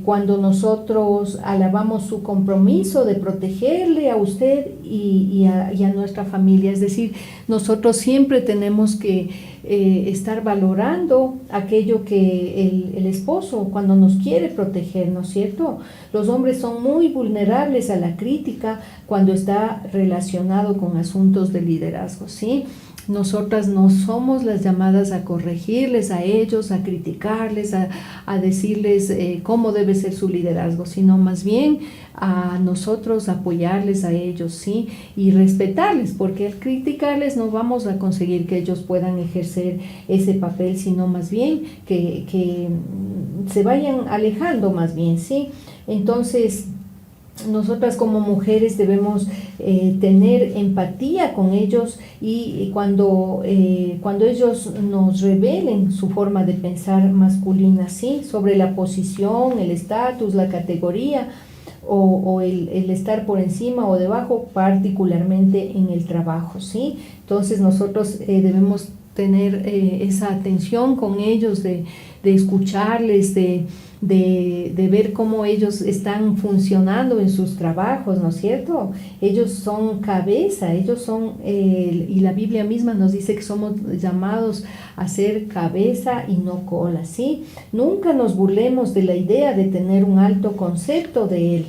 Cuando nosotros alabamos su compromiso de protegerle a usted y a nuestra familia, es decir, nosotros siempre tenemos que estar valorando aquello que el esposo cuando nos quiere proteger, ¿no es cierto? Los hombres son muy vulnerables a la crítica cuando está relacionado con asuntos de liderazgo, ¿sí? Nosotras no somos las llamadas a corregirles a ellos, a criticarles, a decirles cómo debe ser su liderazgo, sino más bien a nosotros apoyarles a ellos, ¿sí? Y respetarles, porque al criticarles no vamos a conseguir que ellos puedan ejercer ese papel, sino más bien que se vayan alejando más bien, ¿sí? Entonces, nosotras como mujeres debemos tener empatía con ellos y cuando ellos nos revelen su forma de pensar masculina, ¿sí? Sobre la posición, el estatus, la categoría o el estar por encima o debajo, particularmente en el trabajo, ¿sí? Entonces nosotros debemos tener esa atención con ellos de de escucharles, de ver cómo ellos están funcionando en sus trabajos, ¿no es cierto? Ellos son cabeza, ellos son, y la Biblia misma nos dice que somos llamados a ser cabeza y no cola, ¿sí? Nunca nos burlemos de la idea de tener un alto concepto de Él.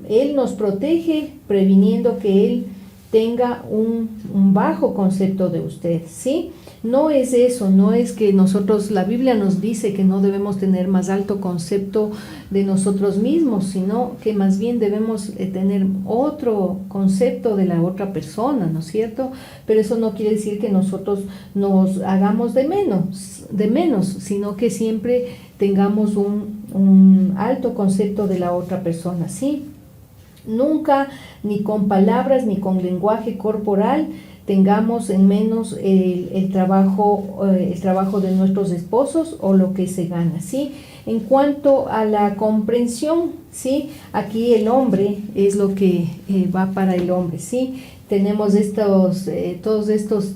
Él nos protege previniendo que Él tenga un bajo concepto de usted, ¿sí? No es eso, no es que nosotros, la Biblia nos dice que no debemos tener más alto concepto de nosotros mismos, sino que más bien debemos tener otro concepto de la otra persona, ¿no es cierto? Pero eso no quiere decir que nosotros nos hagamos de menos, sino que siempre tengamos un alto concepto de la otra persona, ¿sí? Nunca, ni con palabras, ni con lenguaje corporal, tengamos en menos el trabajo de nuestros esposos o lo que se gana, ¿sí? En cuanto a la comprensión, ¿sí? Aquí el hombre es lo que va para el hombre, ¿sí? Tenemos todos estos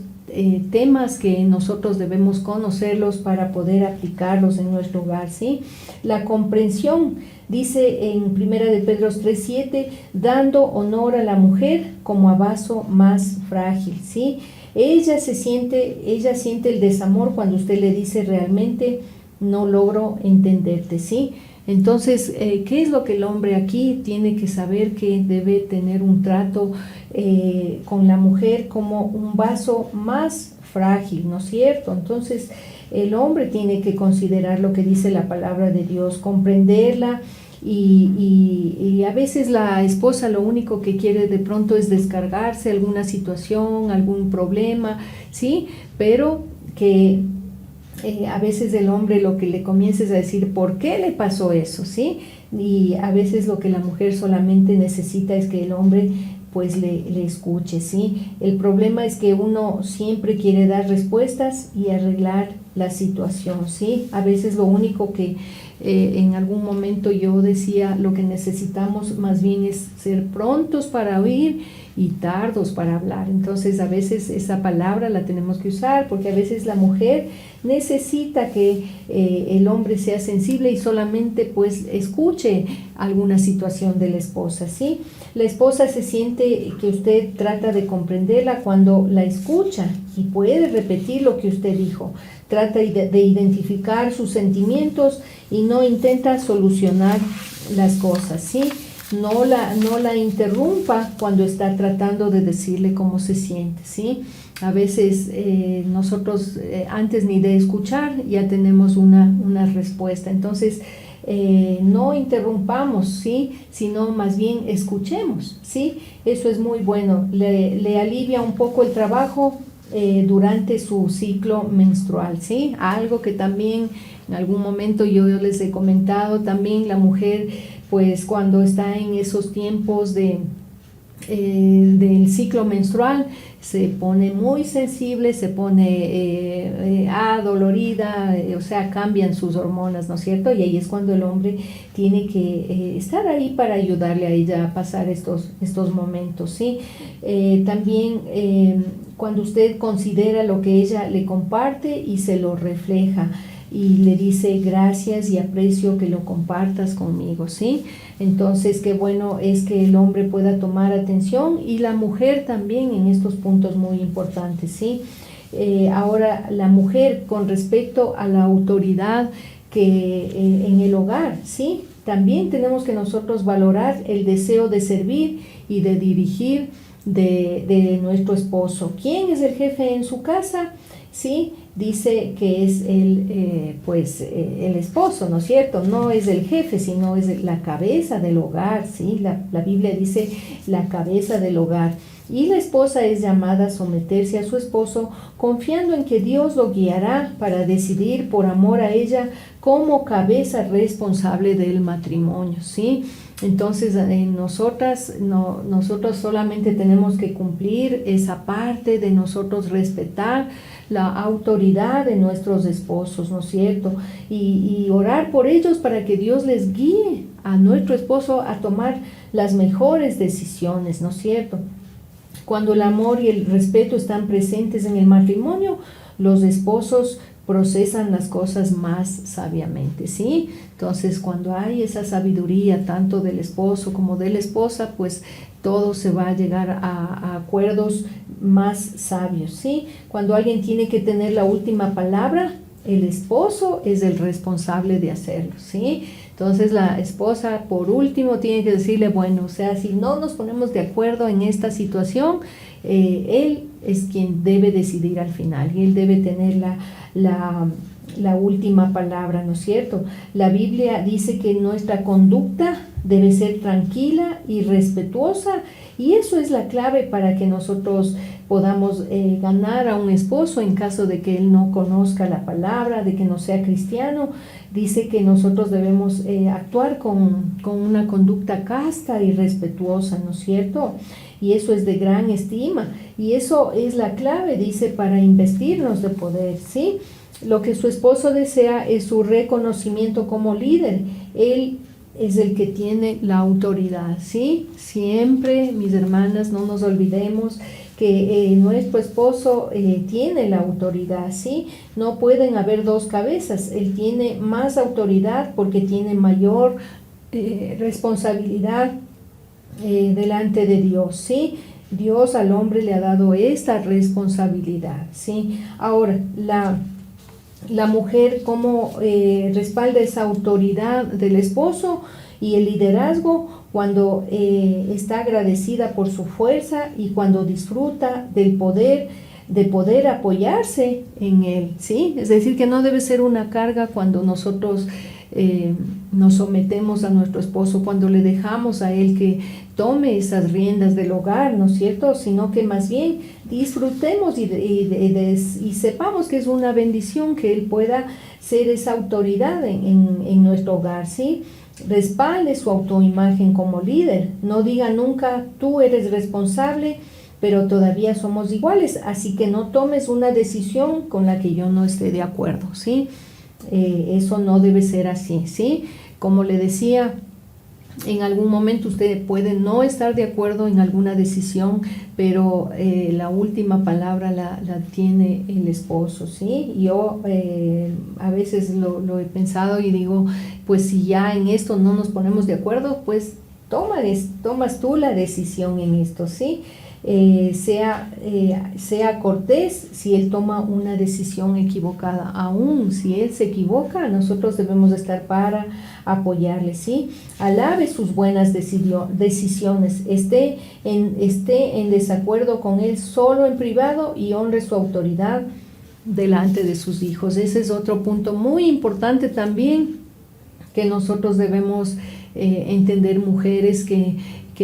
temas que nosotros debemos conocerlos para poder aplicarlos en nuestro hogar, ¿sí? La comprensión, dice en 1 de Pedro 3:7, dando honor a la mujer como a vaso más frágil, ¿sí? Ella siente el desamor cuando usted le dice realmente no logro entenderte, ¿sí? Entonces, ¿qué es lo que el hombre aquí tiene que saber? Que debe tener un trato con la mujer como un vaso más frágil, ¿no es cierto? Entonces, el hombre tiene que considerar lo que dice la palabra de Dios, comprenderla, y a veces la esposa lo único que quiere de pronto es descargarse alguna situación, algún problema, ¿sí? Pero que a veces el hombre lo que le comienza es a decir, ¿por qué le pasó eso? ¿Sí? Y a veces lo que la mujer solamente necesita es que el hombre pues le escuche, ¿sí? El problema es que uno siempre quiere dar respuestas y arreglar la situación, ¿sí? A veces lo único que en algún momento yo decía, lo que necesitamos más bien es ser prontos para oír y tardos para hablar. Entonces a veces esa palabra la tenemos que usar porque a veces la mujer necesita que el hombre sea sensible y solamente pues escuche alguna situación de la esposa, ¿sí? La esposa se siente que usted trata de comprenderla cuando la escucha y puede repetir lo que usted dijo. Trata de identificar sus sentimientos y no intenta solucionar las cosas, ¿sí? No la interrumpa cuando está tratando de decirle cómo se siente, ¿sí? A veces nosotros antes ni de escuchar ya tenemos una respuesta. Entonces, no interrumpamos, ¿sí? Sino más bien escuchemos, ¿sí? Eso es muy bueno. Le alivia un poco el trabajo durante su ciclo menstrual, ¿sí? Algo que también en algún momento yo les he comentado, también la mujer pues cuando está en esos tiempos del ciclo menstrual se pone muy sensible, se pone adolorida, o sea, cambian sus hormonas, ¿no es cierto? Y ahí es cuando el hombre tiene que estar ahí para ayudarle a ella a pasar estos momentos, ¿sí? También cuando usted considera lo que ella le comparte y se lo refleja, y le dice gracias y aprecio que lo compartas conmigo, ¿sí? Entonces, qué bueno es que el hombre pueda tomar atención y la mujer también en estos puntos muy importantes, ¿sí? Ahora, la mujer con respecto a la autoridad que en el hogar, ¿sí? También tenemos que nosotros valorar el deseo de servir y de dirigir de nuestro esposo. ¿Quién es el jefe en su casa? ¿Sí? Dice que es el esposo, ¿no es cierto? No es el jefe, sino es la cabeza del hogar, ¿sí? La Biblia dice la cabeza del hogar. Y la esposa es llamada a someterse a su esposo, confiando en que Dios lo guiará para decidir por amor a ella como cabeza responsable del matrimonio, ¿sí? Entonces, nosotros solamente tenemos que cumplir esa parte de nosotros respetar la autoridad de nuestros esposos, ¿no es cierto? Y orar por ellos para que Dios les guíe a nuestro esposo a tomar las mejores decisiones, ¿no es cierto? Cuando el amor y el respeto están presentes en el matrimonio, los esposos procesan las cosas más sabiamente, ¿sí? Entonces, cuando hay esa sabiduría tanto del esposo como de la esposa, pues todo se va a llegar a acuerdos más sabios, ¿sí? Cuando alguien tiene que tener la última palabra, el esposo es el responsable de hacerlo, ¿sí? Entonces la esposa por último tiene que decirle, bueno, o sea, si no nos ponemos de acuerdo en esta situación, él es quien debe decidir al final y él debe tener la última palabra, ¿no es cierto? La Biblia dice que nuestra conducta debe ser tranquila y respetuosa, y eso es la clave para que nosotros podamos ganar a un esposo en caso de que él no conozca la palabra, de que no sea cristiano. Dice que nosotros debemos actuar con una conducta casta y respetuosa, ¿no es cierto? Y eso es de gran estima, y eso es la clave, dice, para investirnos de poder, ¿sí? Lo que su esposo desea es su reconocimiento como líder. Él es el que tiene la autoridad, ¿sí? Siempre, mis hermanas, no nos olvidemos que nuestro esposo tiene la autoridad, ¿sí? No pueden haber dos cabezas. Él tiene más autoridad porque tiene mayor responsabilidad delante de Dios, ¿sí? Dios al hombre le ha dado esta responsabilidad, ¿sí? Ahora, la mujer, ¿cómo respalda esa autoridad del esposo y el liderazgo? Cuando está agradecida por su fuerza y cuando disfruta del poder, de poder apoyarse en él, ¿sí? Es decir, que no debe ser una carga cuando nosotros nos sometemos a nuestro esposo, cuando le dejamos a él que tome esas riendas del hogar, ¿no es cierto? Sino que más bien disfrutemos y sepamos que es una bendición que él pueda ser esa autoridad en nuestro hogar, ¿sí? Respalde su autoimagen como líder, no diga nunca tú eres responsable, pero todavía somos iguales, así que no tomes una decisión con la que yo no esté de acuerdo, ¿sí? Eso no debe ser así, ¿sí? Como le decía, en algún momento usted puede no estar de acuerdo en alguna decisión, pero la última palabra la tiene el esposo, ¿sí? Yo a veces lo he pensado y digo, pues si ya en esto no nos ponemos de acuerdo, pues tomas tú la decisión en esto, ¿sí? Sea cortés si él toma una decisión equivocada. Aún si él se equivoca, nosotros debemos estar para apoyarle, ¿sí? Alabe sus buenas decisiones, esté en desacuerdo con él solo en privado y honre su autoridad delante de sus hijos. Ese es otro punto muy importante también que nosotros debemos entender, mujeres, que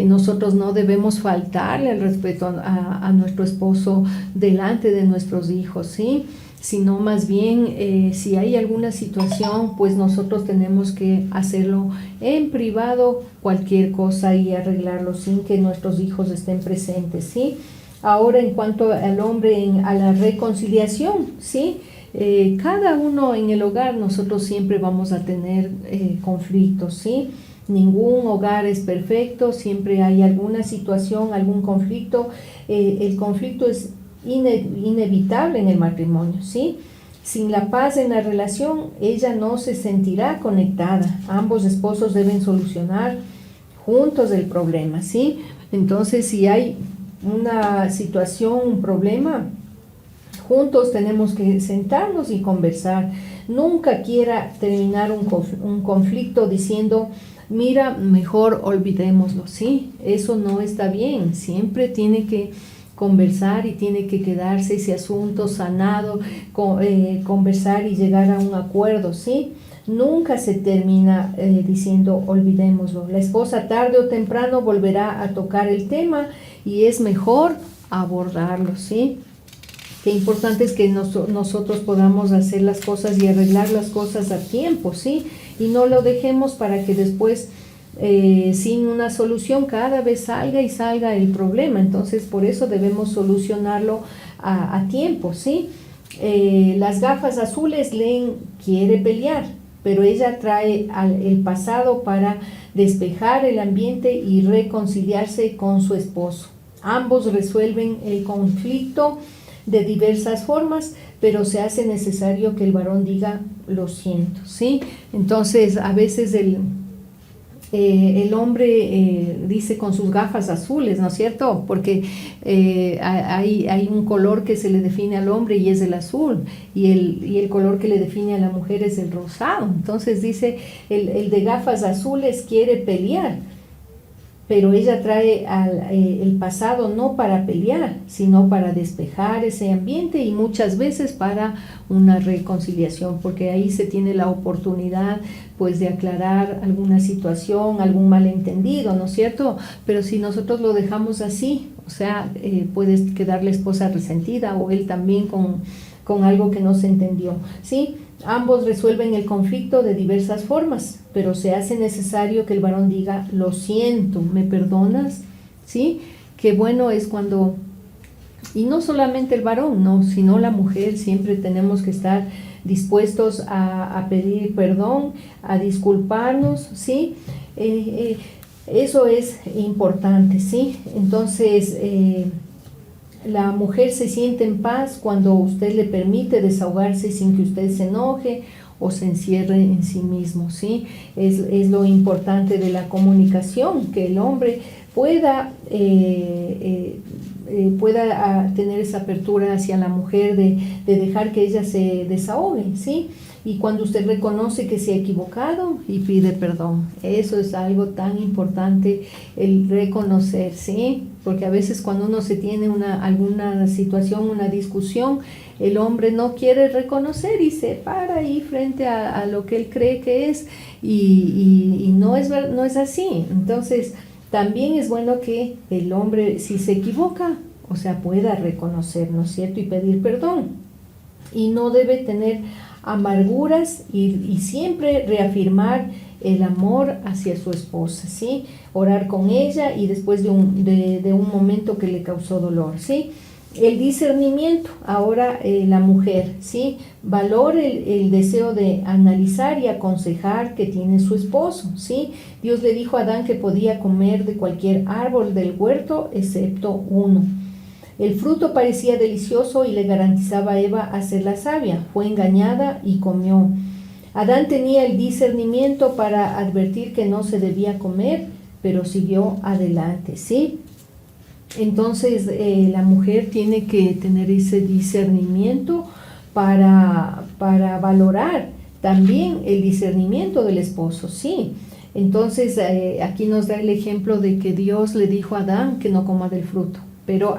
nosotros no debemos faltarle el respeto a nuestro esposo delante de nuestros hijos, ¿sí? Sino más bien, si hay alguna situación, pues nosotros tenemos que hacerlo en privado, cualquier cosa, y arreglarlo sin que nuestros hijos estén presentes, ¿sí? Ahora, en cuanto al hombre, a la reconciliación, ¿sí? Cada uno en el hogar, nosotros siempre vamos a tener conflictos, ¿sí? Ningún hogar es perfecto, siempre hay alguna situación, algún conflicto. El conflicto es inevitable en el matrimonio, ¿sí? Sin la paz en la relación, ella no se sentirá conectada. Ambos esposos deben solucionar juntos el problema, ¿sí? Entonces, si hay una situación, un problema, juntos tenemos que sentarnos y conversar. Nunca quiera terminar un conflicto diciendo, mira, mejor olvidémoslo, ¿sí? Eso no está bien. Siempre tiene que conversar y tiene que quedarse ese asunto sanado, conversar y llegar a un acuerdo, ¿sí? Nunca se termina diciendo olvidémoslo. La esposa tarde o temprano volverá a tocar el tema y es mejor abordarlo, ¿sí? Qué importante es que nosotros podamos hacer las cosas y arreglar las cosas a tiempo, ¿sí? Y no lo dejemos para que después, sin una solución, cada vez salga el problema. Entonces, por eso debemos solucionarlo a tiempo, ¿sí? Las gafas azules leen, quiere pelear, pero ella trae el pasado para despejar el ambiente y reconciliarse con su esposo. Ambos resuelven el conflicto de diversas formas, pero se hace necesario que el varón diga lo siento, ¿sí? Entonces, a veces el hombre dice con sus gafas azules, ¿no es cierto? Porque hay un color que se le define al hombre y es el azul, y el color que le define a la mujer es el rosado. Entonces dice, el de gafas azules quiere pelear, pero ella trae el pasado no para pelear, sino para despejar ese ambiente y muchas veces para una reconciliación, porque ahí se tiene la oportunidad pues de aclarar alguna situación, algún malentendido, ¿no es cierto? Pero si nosotros lo dejamos así, o sea, puede quedar la esposa resentida o él también con algo que no se entendió, ¿sí? Ambos resuelven el conflicto de diversas formas, pero se hace necesario que el varón diga, lo siento, ¿me perdonas? ¿Sí? Qué bueno es cuando, y no solamente el varón, no, sino la mujer, siempre tenemos que estar dispuestos a pedir perdón, a disculparnos, ¿sí? Eso es importante, ¿sí? Entonces, la mujer se siente en paz cuando usted le permite desahogarse sin que usted se enoje o se encierre en sí mismo, ¿sí? Es lo importante de la comunicación, que el hombre pueda tener esa apertura hacia la mujer de dejar que ella se desahogue, ¿sí? Y cuando usted reconoce que se ha equivocado y pide perdón, eso es algo tan importante, el reconocer, ¿sí? Porque a veces cuando uno se tiene alguna situación, una discusión, el hombre no quiere reconocer y se para ahí frente a lo que él cree que es y no es así. Entonces, también es bueno que el hombre, si se equivoca, o sea, pueda reconocer, ¿no es cierto? Y pedir perdón. Y no debe tener amarguras y siempre reafirmar el amor hacia su esposa, ¿sí? Orar con ella y después de un momento que le causó dolor, ¿sí? El discernimiento, ahora la mujer, ¿sí? Valore el deseo de analizar y aconsejar que tiene su esposo, ¿sí? Dios le dijo a Adán que podía comer de cualquier árbol del huerto excepto uno. El fruto parecía delicioso y le garantizaba a Eva hacerla sabia. Fue engañada y comió. Adán tenía el discernimiento para advertir que no se debía comer, pero siguió adelante, ¿sí? Entonces la mujer tiene que tener ese discernimiento para valorar también el discernimiento del esposo, ¿sí? Entonces aquí nos da el ejemplo de que Dios le dijo a Adán que no coma del fruto. Pero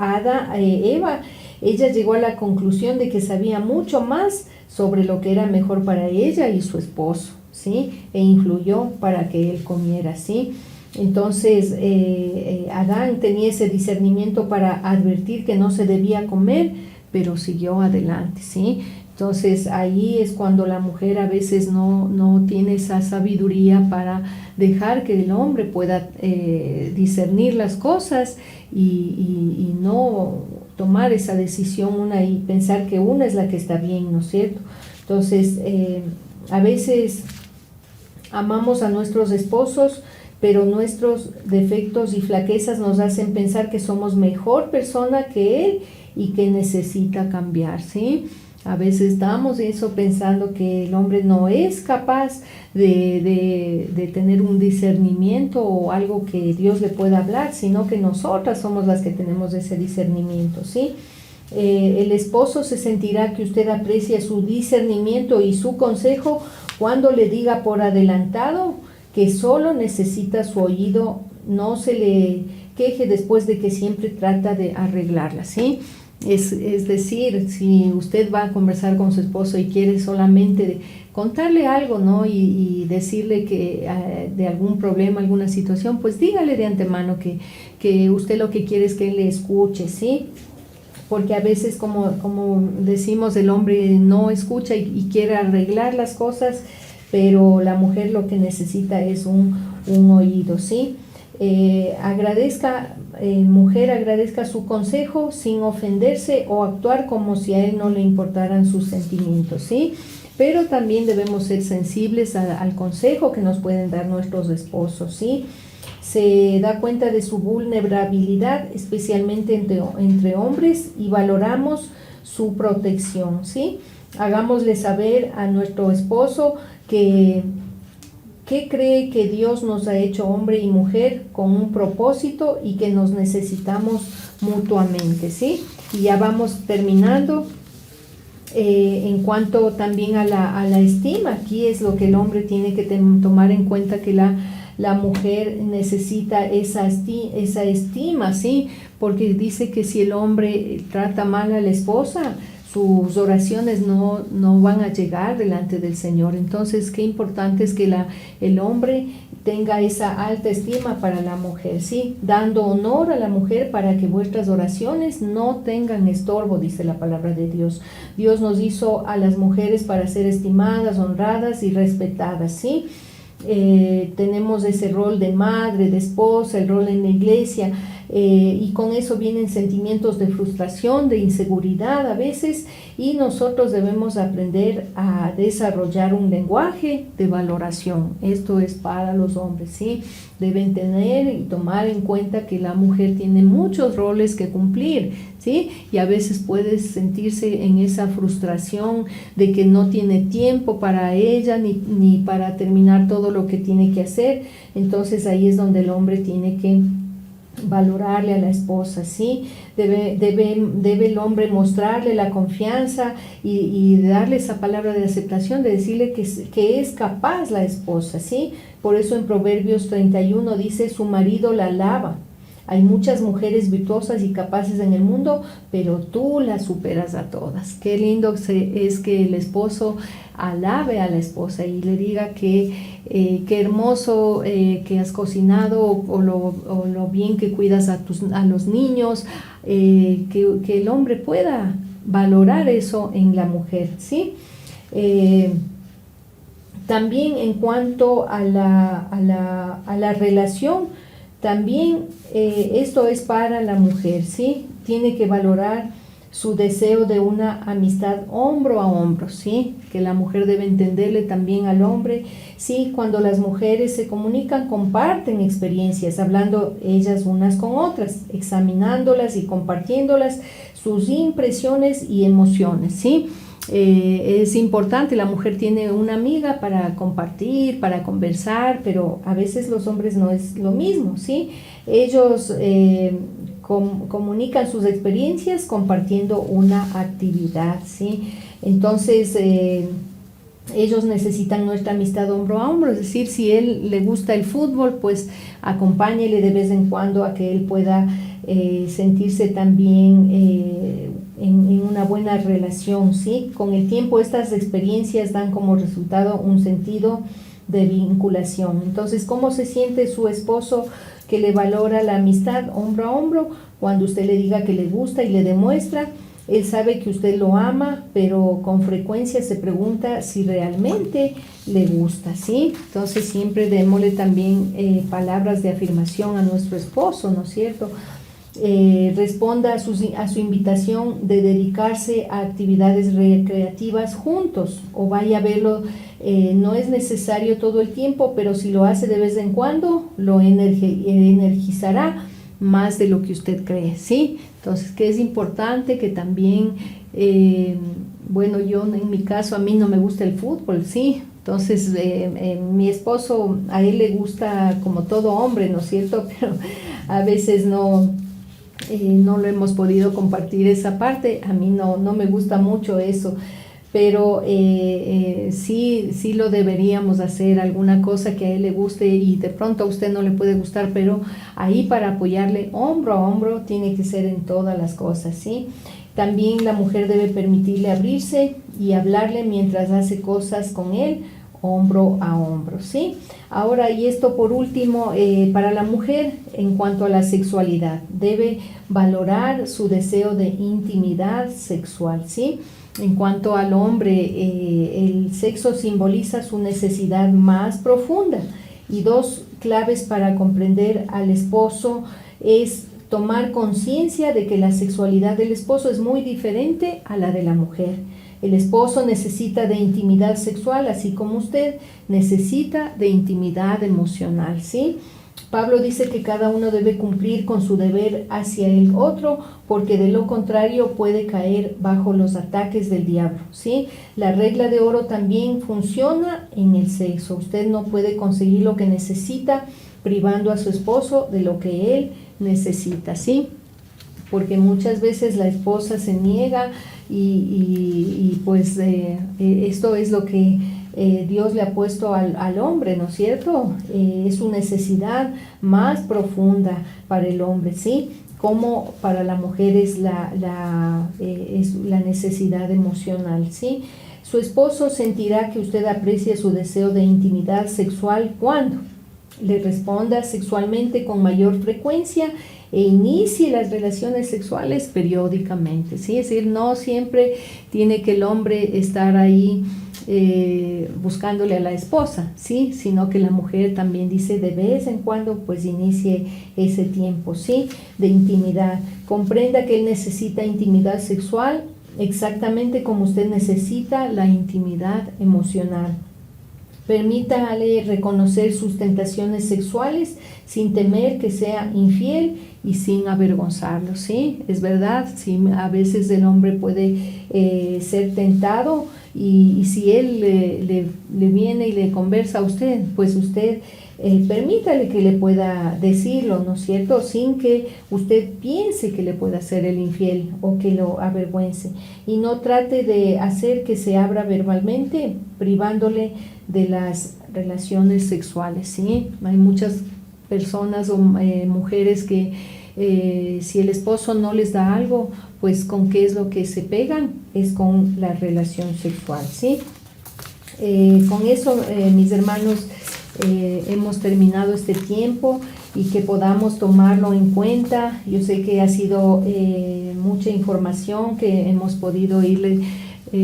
Eva, ella llegó a la conclusión de que sabía mucho más sobre lo que era mejor para ella y su esposo, ¿sí? E influyó para que él comiera, ¿sí? Entonces, Adán tenía ese discernimiento para advertir que no se debía comer, pero siguió adelante, ¿sí? Entonces, ahí es cuando la mujer a veces no tiene esa sabiduría para dejar que el hombre pueda discernir las cosas y no tomar esa decisión una y pensar que una es la que está bien, ¿no es cierto? Entonces, a veces amamos a nuestros esposos, pero nuestros defectos y flaquezas nos hacen pensar que somos mejor persona que él y que necesita cambiar, ¿sí? A veces damos eso pensando que el hombre no es capaz de tener un discernimiento o algo que Dios le pueda hablar, sino que nosotras somos las que tenemos ese discernimiento, ¿sí? El esposo se sentirá que usted aprecia su discernimiento y su consejo cuando le diga por adelantado que solo necesita su oído, no se le queje después de que siempre trata de arreglarla, ¿sí? Es decir, si usted va a conversar con su esposo y quiere solamente contarle algo, ¿no? Y decirle que de algún problema, alguna situación, pues dígale de antemano que usted lo que quiere es que él le escuche, ¿sí? Porque a veces, como decimos, el hombre no escucha y quiere arreglar las cosas, pero la mujer lo que necesita es un oído, ¿sí? Mujer, agradezca su consejo sin ofenderse o actuar como si a él no le importaran sus sentimientos, ¿sí? Pero también debemos ser sensibles al consejo que nos pueden dar nuestros esposos, ¿sí? se da cuenta de su vulnerabilidad, especialmente entre hombres, y valoramos su protección, ¿sí? Hagámosle saber a nuestro esposo que cree que Dios nos ha hecho hombre y mujer con un propósito y que nos necesitamos mutuamente, ¿sí? Y ya vamos terminando. En cuanto también a la estima, aquí es lo que el hombre tiene que tomar en cuenta, que la mujer necesita esa estima, ¿sí? Porque dice que si el hombre trata mal a la esposa, sus oraciones no van a llegar delante del Señor. Entonces, qué importante es que el hombre tenga esa alta estima para la mujer, ¿sí? Dando honor a la mujer para que vuestras oraciones no tengan estorbo, dice la palabra de Dios. Dios nos hizo a las mujeres para ser estimadas, honradas y respetadas, ¿sí? Tenemos ese rol de madre, de esposa, el rol en la iglesia, y con eso vienen sentimientos de frustración, de inseguridad a veces, y nosotros debemos aprender a desarrollar un lenguaje de valoración. Esto es para los hombres, ¿sí? Deben tener y tomar en cuenta que la mujer tiene muchos roles que cumplir, ¿sí? Y a veces puede sentirse en esa frustración de que no tiene tiempo para ella ni para terminar todo lo que tiene que hacer. Entonces ahí es donde el hombre tiene que valorarle a la esposa, ¿sí? Debe el hombre mostrarle la confianza y darle esa palabra de aceptación, de decirle que es capaz la esposa, ¿sí? Por eso en Proverbios 31 dice, su marido la alaba. Hay muchas mujeres virtuosas y capaces en el mundo, pero tú las superas a todas. Qué lindo es que el esposo alabe a la esposa y le diga qué hermoso que has cocinado, o lo bien que cuidas a los niños, que el hombre pueda valorar eso en la mujer, ¿sí? También en cuanto a la relación, también esto es para la mujer, ¿sí? Tiene que valorar su deseo de una amistad hombro a hombro, ¿sí? Que la mujer debe entenderle también al hombre, ¿sí? Cuando las mujeres se comunican, comparten experiencias, hablando ellas unas con otras, examinándolas y compartiéndolas, sus impresiones y emociones, ¿sí? Es importante, la mujer tiene una amiga para compartir, para conversar, pero a veces los hombres no es lo mismo, ¿sí? Ellos comunican sus experiencias compartiendo una actividad, ¿sí? Entonces, ellos necesitan nuestra amistad hombro a hombro, es decir, si él le gusta el fútbol, pues acompáñele de vez en cuando a que él pueda sentirse también en una buena relación, ¿sí? Con el tiempo estas experiencias dan como resultado un sentido de vinculación. Entonces, ¿cómo se siente su esposo que le valora la amistad hombro a hombro? Cuando usted le diga que le gusta y le demuestra, él sabe que usted lo ama, pero con frecuencia se pregunta si realmente le gusta, ¿sí? Entonces siempre démosle también palabras de afirmación a nuestro esposo, ¿no es cierto? Responda a su invitación de dedicarse a actividades recreativas juntos, o vaya a verlo, no es necesario todo el tiempo, pero si lo hace de vez en cuando, lo energizará más de lo que usted cree, ¿sí? Entonces, que es importante que también, bueno, yo en mi caso, a mí no me gusta el fútbol, ¿sí? Entonces, mi esposo, a él le gusta como todo hombre, ¿no es cierto? Pero a veces no lo hemos podido compartir esa parte. A mí no me gusta mucho eso, pero sí lo deberíamos hacer, alguna cosa que a él le guste, y de pronto a usted no le puede gustar, pero ahí para apoyarle hombro a hombro tiene que ser en todas las cosas, ¿sí? También la mujer debe permitirle abrirse y hablarle mientras hace cosas con él, hombro a hombro, ¿sí? Ahora, y esto por último, para la mujer, en cuanto a la sexualidad, debe valorar su deseo de intimidad sexual, ¿sí? En cuanto al hombre, el sexo simboliza su necesidad más profunda, y dos claves para comprender al esposo es tomar conciencia de que la sexualidad del esposo es muy diferente a la de la mujer. El esposo necesita de intimidad sexual, así como usted necesita de intimidad emocional, ¿sí? Pablo dice que cada uno debe cumplir con su deber hacia el otro, porque de lo contrario puede caer bajo los ataques del diablo, ¿sí? La regla de oro también funciona en el sexo. Usted no puede conseguir lo que necesita privando a su esposo de lo que él necesita, ¿sí? Porque muchas veces la esposa se niega y pues esto es lo que Dios le ha puesto al hombre, ¿no es cierto? Es su necesidad más profunda para el hombre, ¿sí? Como para la mujer es la necesidad emocional, ¿sí? Su esposo sentirá que usted aprecia su deseo de intimidad sexual cuando le responda sexualmente con mayor frecuencia e inicie las relaciones sexuales periódicamente, ¿sí? Es decir, no siempre tiene que el hombre estar ahí buscándole a la esposa, ¿sí? Sino que la mujer también dice de vez en cuando pues inicie ese tiempo, ¿sí? De intimidad. Comprenda que él necesita intimidad sexual exactamente como usted necesita la intimidad emocional. Permítale reconocer sus tentaciones sexuales sin temer que sea infiel y sin avergonzarlo, ¿sí? Es verdad, sí, a veces el hombre puede ser tentado y si él le viene y le conversa a usted, pues usted permítale que le pueda decirlo, ¿no es cierto? Sin que usted piense que le pueda ser el infiel o que lo avergüence. Y no trate de hacer que se abra verbalmente, privándole de las relaciones sexuales, ¿sí? Hay muchas personas o mujeres que si el esposo no les da algo, pues con qué es lo que se pegan, es con la relación sexual, ¿sí? Con eso, mis hermanos, hemos terminado este tiempo y que podamos tomarlo en cuenta. Yo sé que ha sido mucha información que hemos podido irle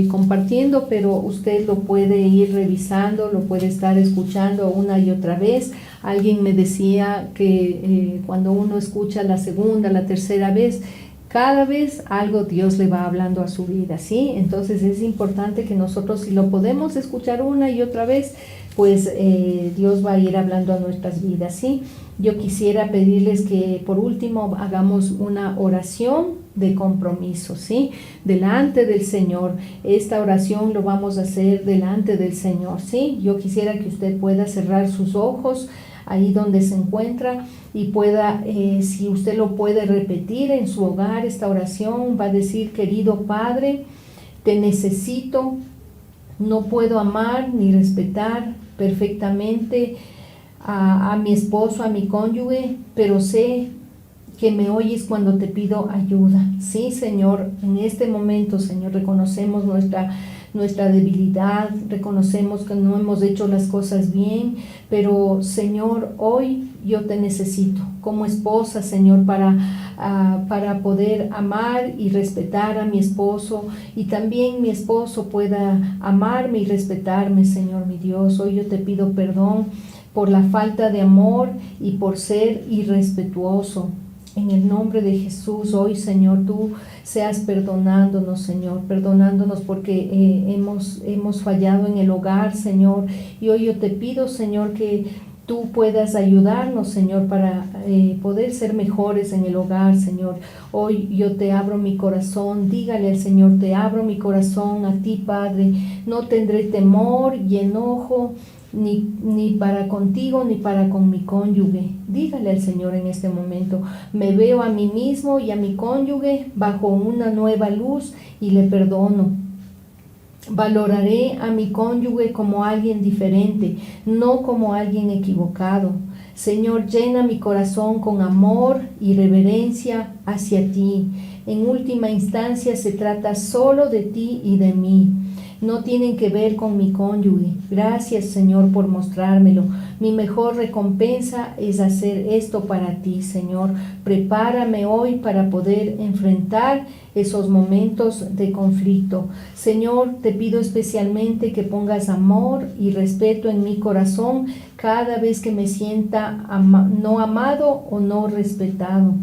compartiendo, pero usted lo puede ir revisando, lo puede estar escuchando una y otra vez. Alguien me decía que cuando uno escucha la segunda, la tercera vez, cada vez algo Dios le va hablando a su vida, ¿sí? Entonces es importante que nosotros, si lo podemos escuchar una y otra vez, pues Dios va a ir hablando a nuestras vidas, ¿sí? Yo quisiera pedirles que por último hagamos una oración de compromiso, ¿sí? Delante del Señor. Esta oración lo vamos a hacer delante del Señor, ¿sí? Yo quisiera que usted pueda cerrar sus ojos ahí donde se encuentra y pueda, si usted lo puede repetir en su hogar, esta oración va a decir: querido Padre, te necesito, no puedo amar ni respetar perfectamente a mi esposo, a mi cónyuge, pero sé que me oyes cuando te pido ayuda. Sí, Señor, en este momento, Señor, reconocemos nuestra debilidad, reconocemos que no hemos hecho las cosas bien, pero Señor, hoy yo te necesito como esposa, Señor, para poder amar y respetar a mi esposo, y también mi esposo pueda amarme y respetarme, Señor mi Dios. Hoy yo te pido perdón por la falta de amor y por ser irrespetuoso. En el nombre de Jesús, hoy, Señor, tú seas perdonándonos, Señor, perdonándonos porque hemos fallado en el hogar, Señor. Y hoy yo te pido, Señor, que tú puedas ayudarnos, Señor, para poder ser mejores en el hogar, Señor. Hoy yo te abro mi corazón, dígale al Señor: te abro mi corazón a ti, Padre. No tendré temor y enojo, ni para contigo ni para con mi cónyuge. Dígale al Señor en este momento: me veo a mí mismo y a mi cónyuge bajo una nueva luz y le perdono. Valoraré a mi cónyuge como alguien diferente, no como alguien equivocado. Señor, llena mi corazón con amor y reverencia hacia ti. En última instancia se trata solo de ti y de mí. No tienen que ver con mi cónyuge. Gracias, Señor, por mostrármelo. Mi mejor recompensa es hacer esto para ti, Señor. Prepárame hoy para poder enfrentar esos momentos de conflicto. Señor, te pido especialmente que pongas amor y respeto en mi corazón cada vez que me sienta no amado o no respetado.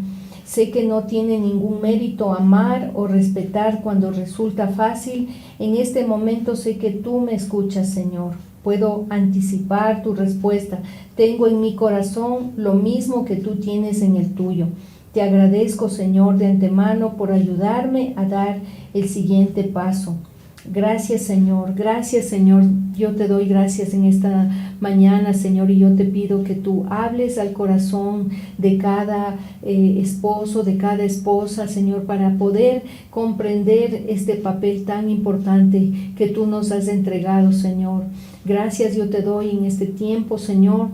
Sé que no tiene ningún mérito amar o respetar cuando resulta fácil. En este momento sé que tú me escuchas, Señor. Puedo anticipar tu respuesta. Tengo en mi corazón lo mismo que tú tienes en el tuyo. Te agradezco, Señor, de antemano por ayudarme a dar el siguiente paso. Gracias, Señor. Gracias, Señor. Yo te doy gracias en esta mañana, Señor, y yo te pido que tú hables al corazón de cada esposo, de cada esposa, Señor, para poder comprender este papel tan importante que tú nos has entregado, Señor. Gracias yo te doy en este tiempo, Señor.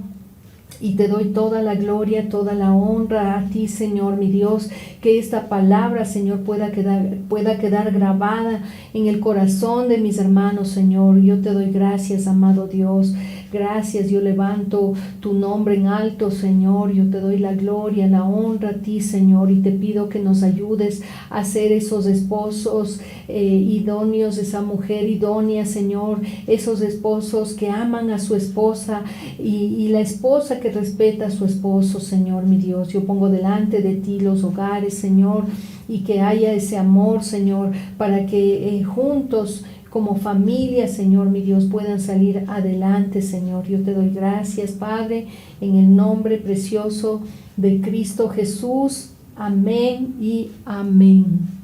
Y te doy toda la gloria, toda la honra a ti, Señor, mi Dios, que esta palabra, Señor, pueda quedar grabada en el corazón de mis hermanos, Señor. Yo te doy gracias, amado Dios. Gracias, yo levanto tu nombre en alto, Señor. Yo te doy la gloria, la honra a ti, Señor, y te pido que nos ayudes a ser esos esposos idóneos, esa mujer idónea, Señor, esos esposos que aman a su esposa y la esposa que respeta a su esposo, Señor, mi Dios. Yo pongo delante de ti los hogares, Señor, y que haya ese amor, Señor, para que juntos como familia, Señor, mi Dios, puedan salir adelante, Señor. Yo te doy gracias, Padre, en el nombre precioso de Cristo Jesús. Amén y amén.